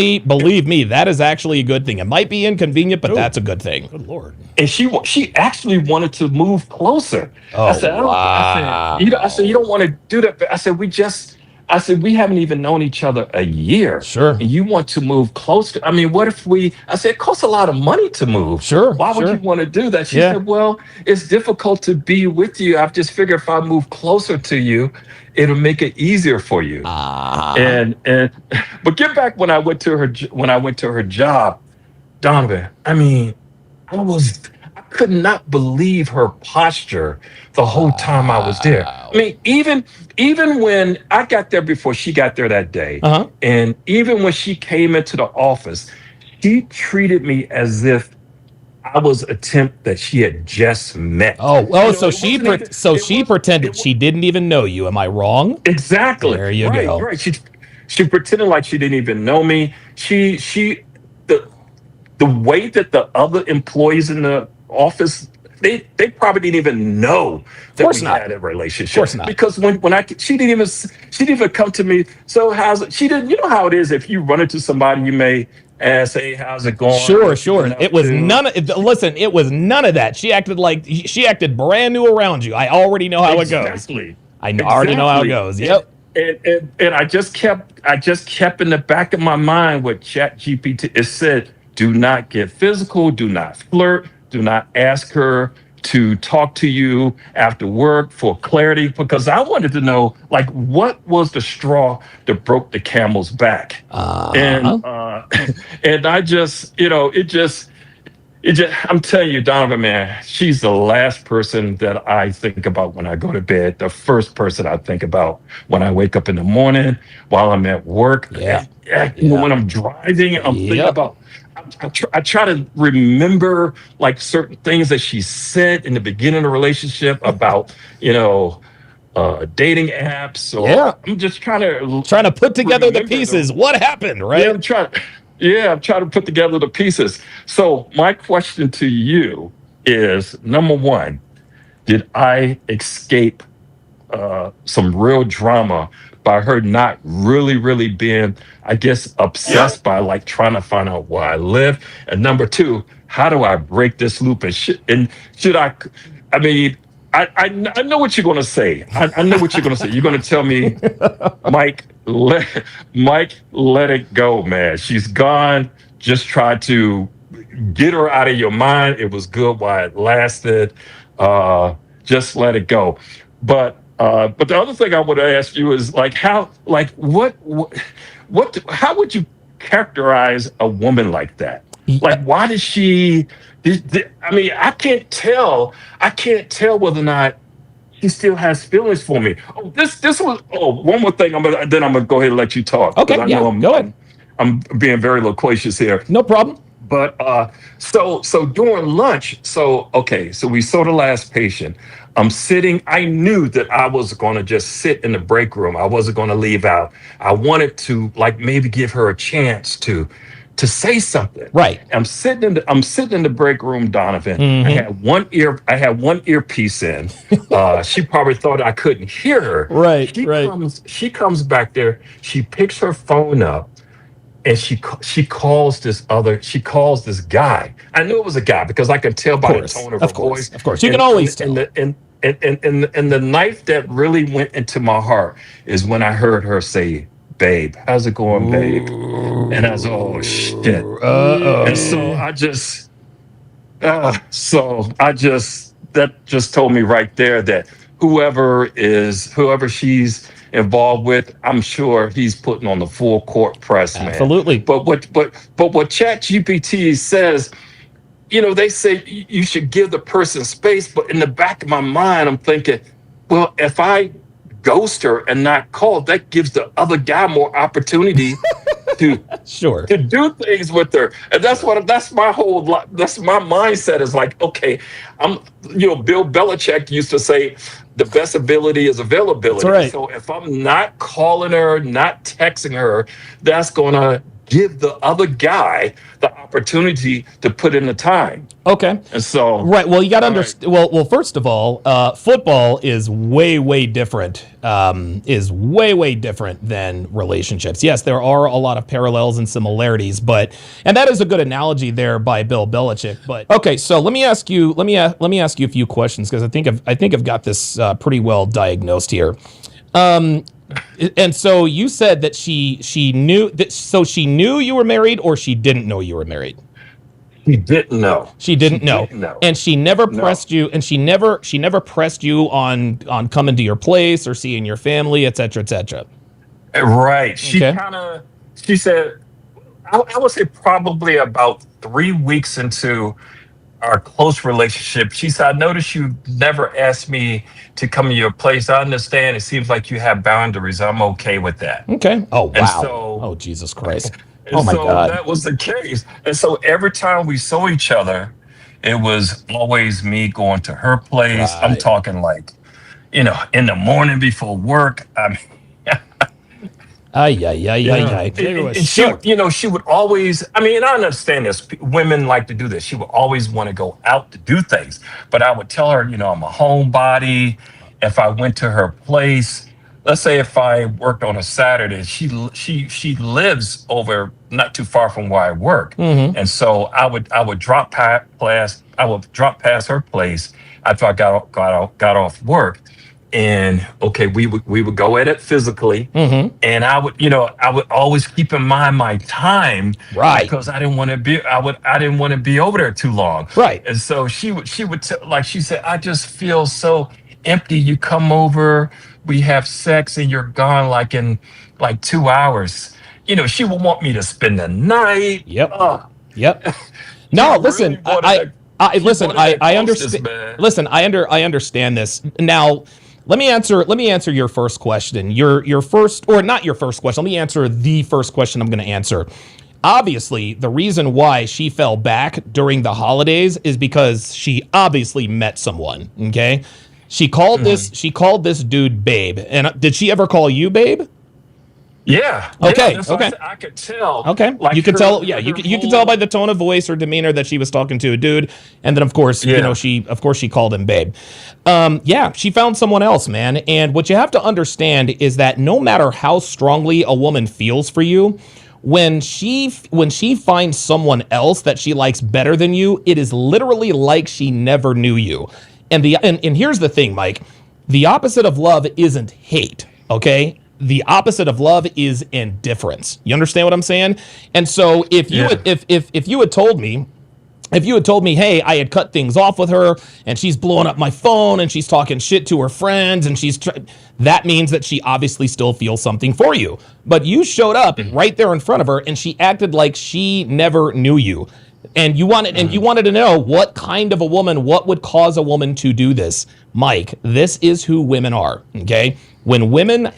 me, that is actually a good thing. It might be inconvenient, but that's a good thing. Good Lord. And she actually wanted to move closer. Oh, I said, wow. I said, you don't want to do that. But I said, we haven't even known each other a year. Sure. And you want to move closer. What if I said, it costs a lot of money to move. Sure, Why would sure. you want to do that? She Yeah. said, well, it's difficult to be with you. I've just figured if I move closer to you, it'll make it easier for you. And but get back when I went to her job, Donovan, I could not believe her posture the whole time I was there. Even when I got there before she got there that day, Uh-huh. and even when she came into the office, she treated me as if I was a temp that she had just met. So she pretended she didn't even know you. Am I wrong? Exactly. There you go. Right. She pretended like she didn't even know me. The way that the other employees in the office, they probably didn't even know that course we not. had a relationship. Of course not. Because she didn't even come to me. So she didn't. You know how it is. If you run into somebody, you may ask, "Hey, how's it going?" Sure. What you been up It was to? listen, it was none of that. She acted brand new around you. I already know how it goes. Exactly. I already know how it goes. Yep. And I just kept in the back of my mind what ChatGPT it said. Do not get physical. Do not flirt. Do not ask her to talk to you after work for clarity, because I wanted to know, like, what was the straw that broke the camel's back? And I just, I'm telling you, Donovan, man, she's the last person that I think about when I go to bed. The first person I think about when I wake up in the morning, while I'm at work. Yeah. When I'm driving, I'm thinking about. I try to remember like certain things that she said in the beginning of the relationship about, dating apps. Or I'm just trying to put together the remember pieces. them. What happened, right? I'm trying to put together the pieces. So my question to you is, number one, did I escape some real drama by her not really being, I guess, obsessed by like trying to find out where I live? And number two, how do I break this loop? And should I? I know what you're going to say. I know what you're going to say. You're going to tell me, Mike, let it go, man. She's gone. Just try to get her out of your mind. It was good while it lasted. Just let it go. But the other thing I would ask you is how would you characterize a woman like that? Like, why does she? I can't tell whether or not she still has feelings for me. Oh, this was. Oh, one more thing. I'm gonna go ahead and let you talk. Okay, I yeah, know go ahead. I'm being very loquacious here. No problem. But so during lunch, so we saw the last patient. I'm sitting. I knew that I was going to just sit in the break room. I wasn't going to leave out. I wanted to like maybe give her a chance to say something. Right. I'm sitting in the break room, Donovan. Mm-hmm. I had one earpiece in. She probably thought I couldn't hear her. Right. She comes back there. She picks her phone up. And she calls this guy. I knew it was a guy because I could tell by the tone of her voice. Of course, you can always tell. And the knife that really went into my heart is when I heard her say, "Babe, how's it going, babe?" And I was, oh shit. And that just told me right there that whoever she's involved with, I'm sure he's putting on the full court press, man. Absolutely. But what ChatGPT says, they say you should give the person space, but in the back of my mind, I'm thinking, well, if I ghost her and not call, that gives the other guy more opportunity to do things with her. And that's my mindset is like, okay, Bill Belichick used to say the best ability is availability. That's right. So if I'm not calling her, not texting her, that's going to give the other guy the opportunity to put in the time. Okay. And so right. Well, you got to understand. Well, first of all, football is way different. Is way different than relationships. Yes, there are a lot of parallels and similarities, and that is a good analogy there by Bill Belichick. But okay, so let me ask you a few questions because I think I've got this pretty well diagnosed here. And so you said that she knew that. So she knew you were married, or she didn't know you were married. She didn't know. She didn't know. And she never pressed you. And she never pressed you on coming to your place or seeing your family, et cetera, et cetera. Right. She said, I would say probably about 3 weeks into our close relationship, she said, I noticed you never asked me to come to your place. I understand. It seems like you have boundaries. I'm okay with that. Okay. Oh, wow. And so, oh, Jesus Christ. And oh, my God. That was the case. And so every time we saw each other, it was always me going to her place. Right. I'm talking like, in the morning before work. I mean, she would always, I understand this. Women like to do this. She would always want to go out to do things. But I would tell her, I'm a homebody. If I went to her place, let's say if I worked on a Saturday, she lives over not too far from where I work. Mm-hmm. And so I would drop past her place after I got off work. And we would go at it physically, mm-hmm. and I would always keep in mind my time, right? Because I didn't want to be over there too long, right? And so she would like she said, I just feel so empty. You come over, we have sex, and you're gone like in 2 hours. She would want me to spend the night. Yep. Yep. No, listen, I understand. Listen, I understand this now. Let me answer your first question. Your first, or not your first question. Let me answer the first question I'm going to answer. Obviously, the reason why she fell back during the holidays is because she obviously met someone. Okay, she called this dude babe. And did she ever call you babe? Yeah. Okay. Yeah, okay. I could tell. Okay. Like you could tell. Yeah. You can tell by the tone of voice or demeanor that she was talking to a dude, and then of course, she called him babe. She found someone else, man. And what you have to understand is that no matter how strongly a woman feels for you, when she finds someone else that she likes better than you, it is literally like she never knew you. And here's the thing, Mike. The opposite of love isn't hate. Okay. The opposite of love is indifference. You understand what I'm saying? And so if you had told me, hey, I had cut things off with her and she's blowing up my phone and she's talking shit to her friends and that means that she obviously still feels something for you. But you showed up right there in front of her and she acted like she never knew you. And you wanted to know what kind of a woman, what would cause a woman to do this. Mike, this is who women are, okay? When women,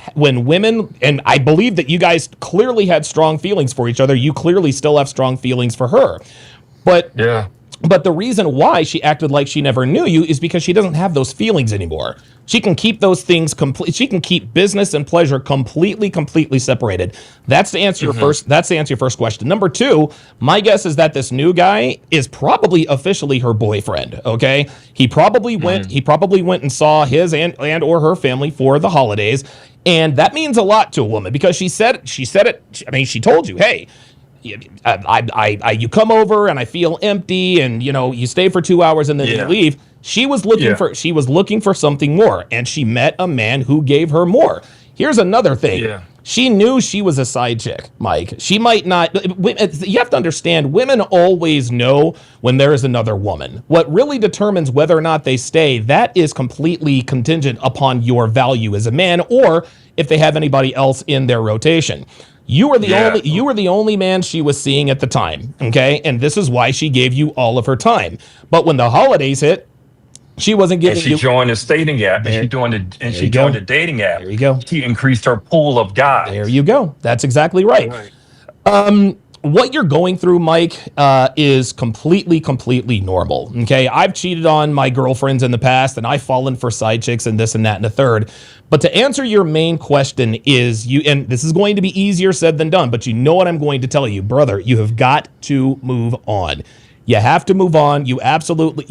and I believe that you guys clearly had strong feelings for each other. You clearly still have strong feelings for her. But the reason why she acted like she never knew you is because she doesn't have those feelings anymore. She can keep those things she can keep business and pleasure completely separated. That's to answer your first. That's to answer your first question. Number two, my guess is that this new guy is probably officially her boyfriend. Okay, he probably went. He probably went and saw his and or her family for the holidays, and that means a lot to a woman because she said it. I mean, she told you, hey. You come over and I feel empty, and you stay for 2 hours and then you leave. She was looking for something more, and she met a man who gave her more. Here's another thing. Yeah. She knew she was a side chick, Mike. She might not. You have to understand, women always know when there is another woman. What really determines whether or not they stay, that is completely contingent upon your value as a man, or if they have anybody else in their rotation. You were the only man she was seeing at the time, okay? And this is why she gave you all of her time. But when the holidays hit, she wasn't giving you. And she joined the dating app. She joined the dating app. There you go. She increased her pool of guys. There you go. That's exactly right. What you're going through, Mike, is completely normal. Okay, I've cheated on my girlfriends in the past, and I've fallen for side chicks and this and that and a third. But to answer your main question is and this is going to be easier said than done, but you know what I'm going to tell you, brother, you have got to move on. You have to move on. You absolutely,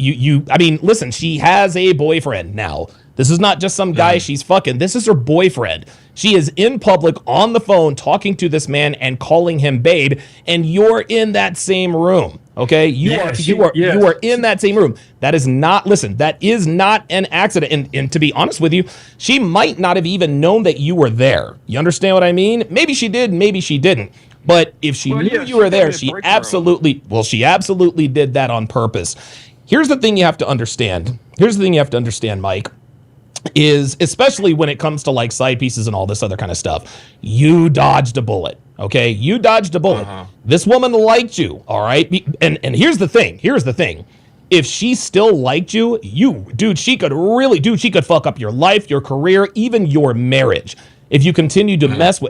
I mean, listen, she has a boyfriend now. This is not just some guy she's fucking. This is her boyfriend. She is in public on the phone talking to this man and calling him babe, and you're in that same room. Okay, you are in that same room. That is not an accident. And to be honest with you, she might not have even known that you were there. You understand what I mean? Maybe she did, maybe she didn't. But if she knew you were there, she absolutely did that on purpose. Here's the thing you have to understand. Mike, is especially when it comes to like side pieces and all this other kind of stuff, you dodged a bullet. Okay, you dodged a bullet. This woman liked you, all right? And here's the thing. If she still liked you, she could fuck up your life, your career, even your marriage. If you continued to mess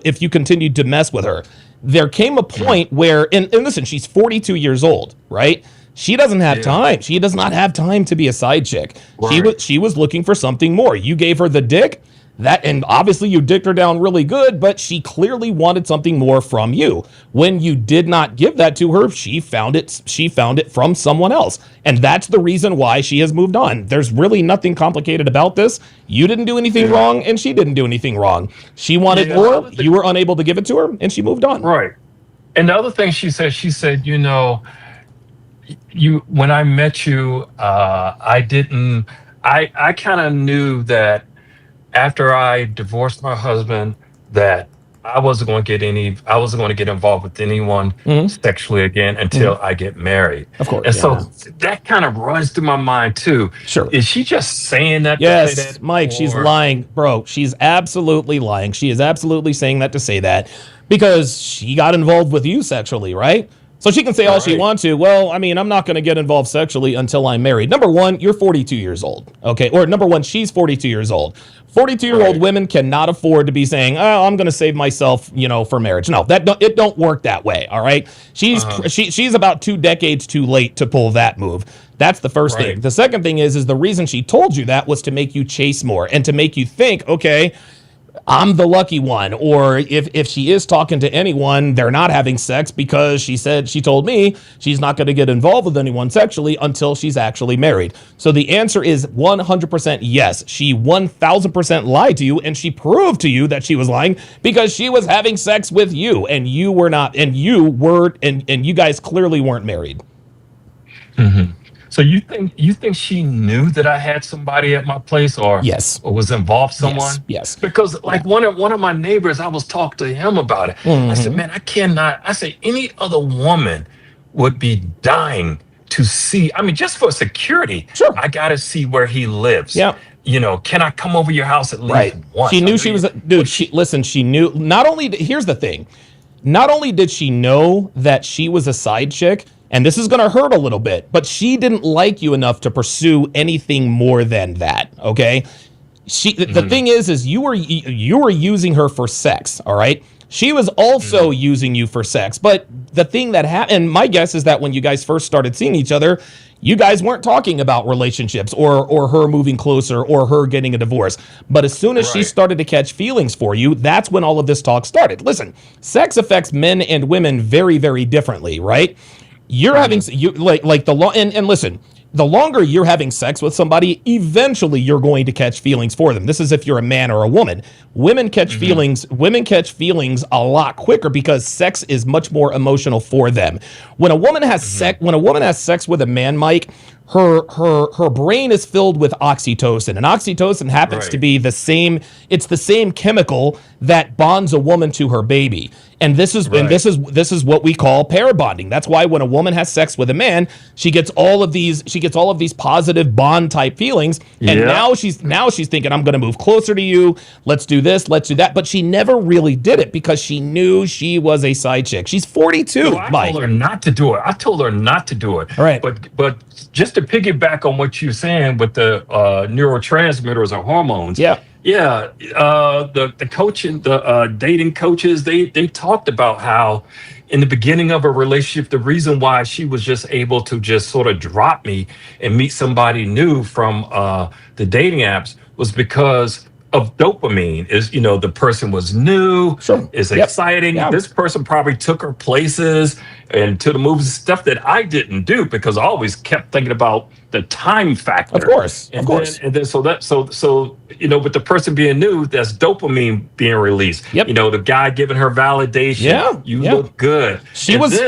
with her. There came a point where, and listen, she's 42 years old, right? She doesn't have time. She does not have time to be a side chick. Right. She was looking for something more. You gave her the dick, and obviously you dicked her down really good, but she clearly wanted something more from you. When you did not give that to her, she found it from someone else. And that's the reason why she has moved on. There's really nothing complicated about this. You didn't do anything wrong, and she didn't do anything wrong. She wanted more, you were unable to give it to her, and she moved on. Right. And the other thing she said, when I met you, I kind of knew that after I divorced my husband, that I wasn't going to get involved with anyone sexually again until I get married. Of course. And so that kind of runs through my mind too. Sure. Is she just saying that? Yes, to say that, Mike, she's lying, bro. She's absolutely lying. She is absolutely saying that to say that because she got involved with you sexually, right? So she can say all she wants to. Well, I mean, I'm not going to get involved sexually until I'm married. Number one, you're 42 years old. Okay. Or number one, she's 42 years old. 42-year-old women cannot afford to be saying, oh, I'm going to save myself, for marriage. No, it don't work that way. All right. She's about 2 decades too late to pull that move. That's the first thing. The second thing is the reason she told you that was to make you chase more and to make you think, okay, I'm the lucky one. Or if she is talking to anyone, they're not having sex because she told me she's not going to get involved with anyone sexually until she's actually married. So the answer is 100% yes. She 1000% lied to you, and she proved to you that she was lying because she was having sex with you and you were not, and you were, and you guys clearly weren't married. Mm-hmm. So you think she knew that I had somebody at my place, or was involved someone? Yes. Because one of my neighbors, I was talking to him about it. I said, man, I cannot. I said any other woman would be dying to see. I mean, just for security, I got to see where he lives. Yeah. Can I come over your house at least once? She knew she was dude. She knew. Not only here's the thing. Not only did she know that she was a side chick and this is going to hurt a little bit, but she didn't like you enough to pursue anything more than that, okay? The thing is you were using her for sex, all right? She was also using you for sex, but the thing that happened, and my guess is that when you guys first started seeing each other, you guys weren't talking about relationships or her moving closer or her getting a divorce. But as soon as she started to catch feelings for you, that's when all of this talk started. Listen, sex affects men and women very, very differently, right? You're having and listen, the longer you're having sex with somebody, eventually you're going to catch feelings for them. This is if you're a man or a woman. Women catch feelings. Women catch feelings a lot quicker because sex is much more emotional for them. When a woman has sex with a man, Mike, her brain is filled with oxytocin, and oxytocin happens to be the same. It's the same chemical that bonds a woman to her baby. And this is what we call pair bonding. That's why when a woman has sex with a man, she gets all of these positive bond type feelings. And now she's thinking, I'm going to move closer to you. Let's do this. Let's do that. But she never really did it because she knew she was a side chick. She's 42. No, I told her not to do it. All right. But just to piggyback on what you're saying with the neurotransmitters or hormones. Yeah. Yeah, the coaching, the dating coaches, they talked about how in the beginning of a relationship, the reason why she was just able to just sort of drop me and meet somebody new from the dating apps was because of dopamine. Is the person was new, is exciting. Yeah. This person probably took her places and to the movies, stuff that I didn't do because I always kept thinking about the time factor. Of course. And then so with the person being new, that's dopamine being released. Yep. The guy giving her validation. Yeah. You look good. She was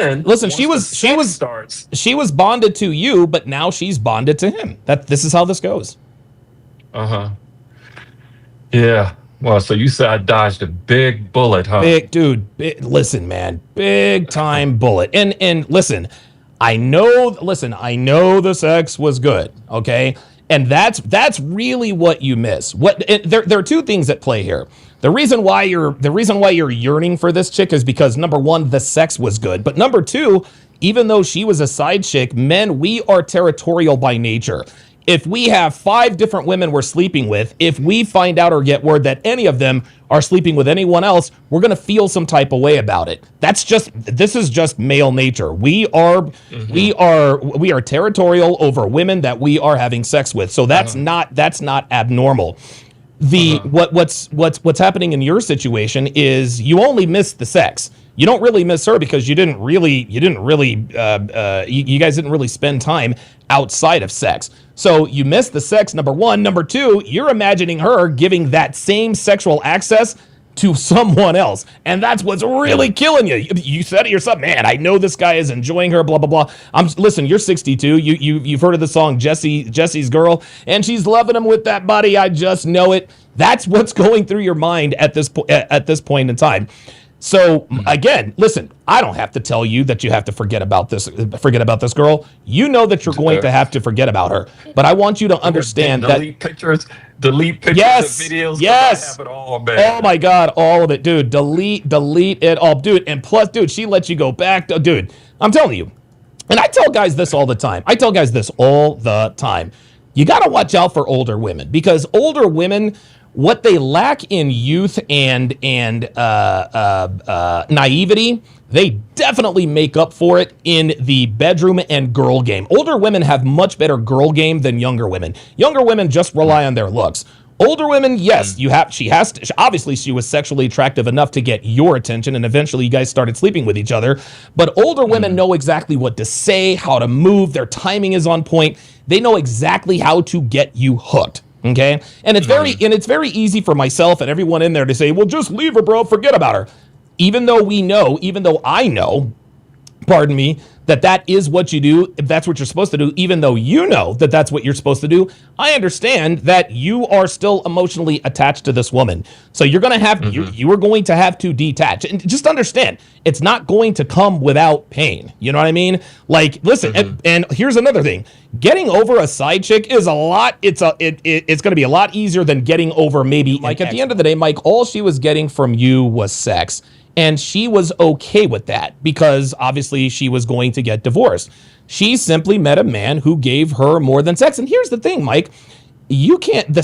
bonded to you, but now she's bonded to him. This is how this goes. Yeah. Well, so you said I dodged a big bullet, huh? Listen, man, big time bullet. And listen, I know the sex was good, okay? And that's really what you miss. There are two things at play here. The reason why you're yearning for this chick is because number one, the sex was good, but number two, even though she was a side chick, men, we are territorial by nature. If we have 5 different women we're sleeping with, if we find out or get word that any of them are sleeping with anyone else, we're going to feel some type of way about it. This is just male nature. We are territorial over women that we are having sex with. So that's not abnormal. What's happening in your situation is you only miss the sex. You don't really miss her because you guys didn't really spend time outside of sex. So you miss the sex, number one. Number two, you're imagining her giving that same sexual access to someone else. And that's what's really killing you. You said it yourself, man, I know this guy is enjoying her, blah, blah, blah. Listen, you're 62. You've heard of the song Jesse's Girl, and she's loving him with that body. I just know it. That's what's going through your mind at this point in time. So again, listen, I don't have to tell you that you have to forget about this girl. You know that you're going to have to forget about her. But I want you to understand that delete pictures, of videos. Yes. I have it all, man. Oh my God, all of it, dude. Delete it all, dude. And plus, dude, she lets you go back, dude. I'm telling you, and I tell guys this all the time. You got to watch out for older women because older women, what they lack in youth and naivety, they definitely make up for it in the bedroom and girl game. Older women have much better girl game than younger women. Younger women just rely on their looks. Older women, yes, obviously she was sexually attractive enough to get your attention, and eventually you guys started sleeping with each other. But older women know exactly what to say, how to move. Their timing is on point. They know exactly how to get you hooked. Okay, and it's very easy for myself and everyone in there to say, well, just leave her, bro, forget about her. Even though I know, pardon me, that is what you do, if that's what you're supposed to do, even though you know that that's what you're supposed to do, I understand that you are still emotionally attached to this woman. So you're going to have, you are going to have to detach. And just understand, it's not going to come without pain. You know what I mean? Like, listen, and here's another thing. Getting over a side chick is it's going to be a lot easier than getting over maybe, like at the end of the day, Mike, all she was getting from you was sex. And she was okay with that because obviously she was going to get divorced. She simply met a man who gave her more than sex. And here's the thing, Mike, the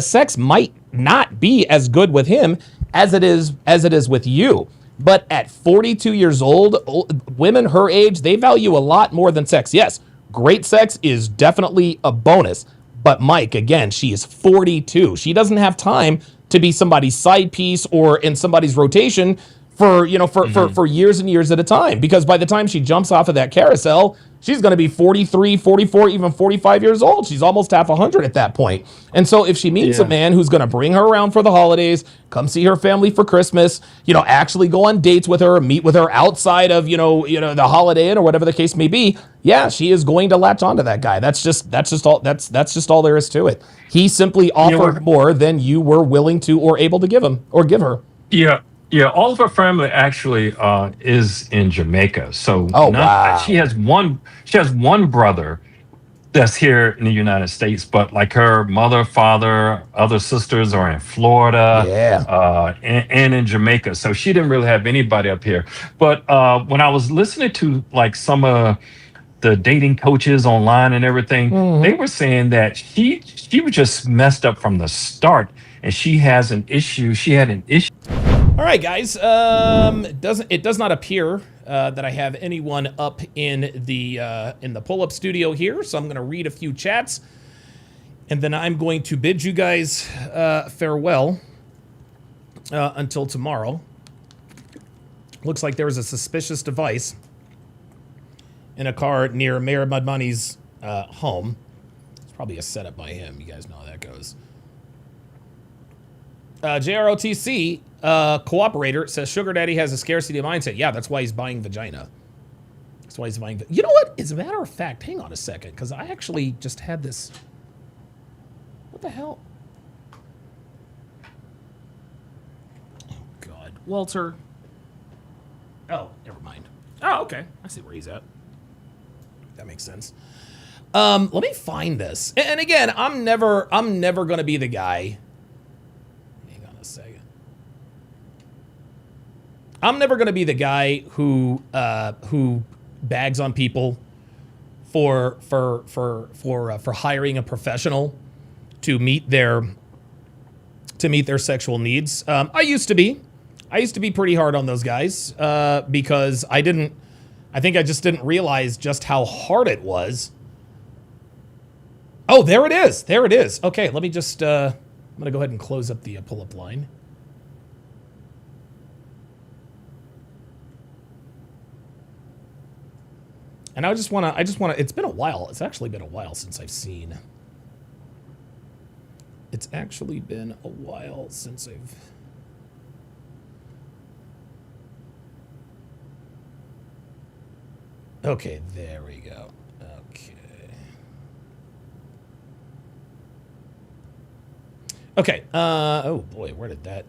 sex might not be as good with him as it is with you. But at 42 years old, women her age, they value a lot more than sex. Yes, great sex is definitely a bonus. But Mike, again, she is 42. She doesn't have time to be somebody's side piece or in somebody's rotation for years and years at a time. Because by the time she jumps off of that carousel, she's going to be 43, 44, even 45 years old. She's almost half 100 at that point. And so if she meets a man who's going to bring her around for the holidays, come see her family for Christmas, actually go on dates with her, meet with her outside of, the Holiday Inn or whatever the case may be, yeah, she is going to latch onto that guy. That's just all there is to it. He simply offered more than you were willing to or able to give him or give her. Yeah. Yeah, all of her family actually is in Jamaica. So wow. She has one brother that's here in the United States, but like her mother, father, other sisters are in Florida, and in Jamaica. So she didn't really have anybody up here. But when I was listening to like some of the dating coaches online and everything, they were saying that she was just messed up from the start, and she had an issue. All right, guys. It does not appear that I have anyone up in the pull-up studio here, so I'm going to read a few chats, and then I'm going to bid you guys farewell until tomorrow. Looks like there was a suspicious device in a car near Mayor Mudmoney's home. It's probably a setup by him. You guys know how that goes. JROTC cooperator says Sugar Daddy has a scarcity mindset. Yeah, that's why he's buying vagina. That's why he's buying. You know what? As a matter of fact, hang on a second, because I actually just had this. What the hell? Oh God, Walter. Oh, never mind. Oh, okay. I see where he's at. That makes sense. Let me find this. And again, I'm never gonna be the guy. I'm never going to be the guy who bags on people for hiring a professional to meet their sexual needs. I used to be pretty hard on those guys because I think I just didn't realize just how hard it was. Oh, there it is. There it is. Okay, let me just I'm going to go ahead and close up the pull-up line. And I just want to, it's been a while. It's actually been a while since I've seen. It's actually been a while since I've. Okay, there we go. Okay. Okay, oh boy, where did that?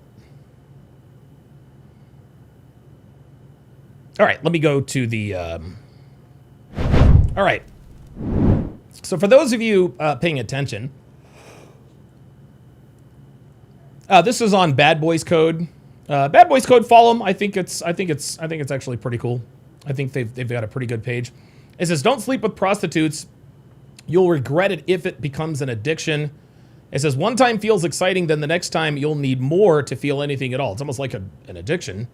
All right, let me go to the, all right. So for those of you paying attention, this is on Bad Boys Code. Bad Boys Code, follow them. I think it's actually pretty cool. I think they've got a pretty good page. It says, "Don't sleep with prostitutes. You'll regret it if it becomes an addiction." It says, "One time feels exciting, then the next time you'll need more to feel anything at all." It's almost like an addiction.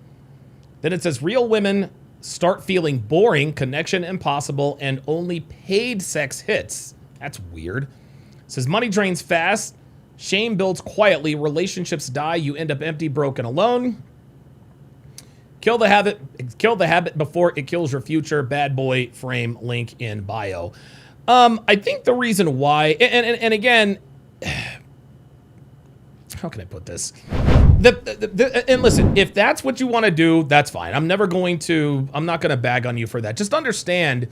Then it says, "Real women start feeling boring, connection impossible, and only paid sex hits." That's weird. It says, "Money drains fast, shame builds quietly, relationships die, you end up empty, broken, alone. Kill the habit before it kills your future." Bad Boy Frame, link in bio. I think the reason why, and again, how can I put this? And listen, if that's what you want to do, that's fine. I'm not going to bag on you for that. Just understand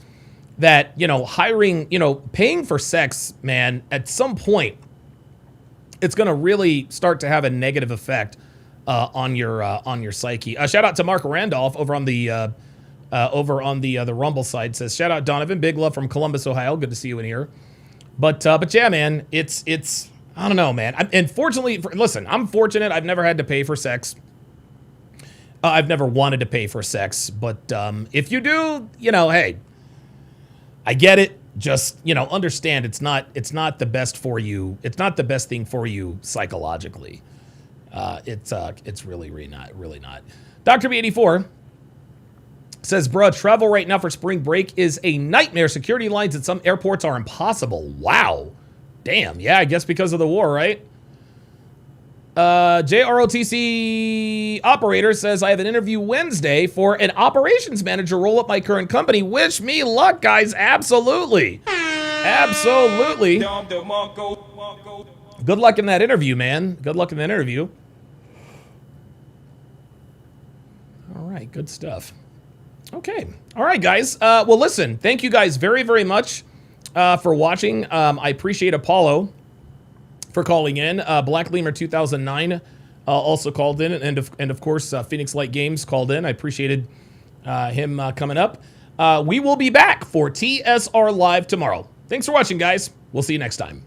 that, hiring, paying for sex, man, at some point, it's going to really start to have a negative effect on your psyche. Shout out to Mark Randolph over on the Rumble side. Says, shout out Donovan, big love from Columbus, Ohio. Good to see you in here. But yeah, man, it's I don't know, man. And fortunately, listen, I'm fortunate. I've never had to pay for sex. I've never wanted to pay for sex, but if you do, hey, I get it. Just, understand it's not the best for you. It's not the best thing for you psychologically. It's really not. Dr. B84 says, bruh, travel right now for spring break is a nightmare. Security lines at some airports are impossible. Wow. Damn. Yeah, I guess because of the war, right? JROTC operator says, I have an interview Wednesday for an operations manager role at my current company. Wish me luck, guys. Absolutely. Absolutely. Good luck in that interview, man. Good luck in that interview. All right, good stuff. Okay. All right, guys. Well, listen, thank you guys very, very much for watching. I appreciate Apollo for calling in. Black Lemur 2009 also called in, and of course Phoenix Light Games called in. I appreciated him coming up. We will be back for TSR Live tomorrow. Thanks for watching, guys. We'll see you next time.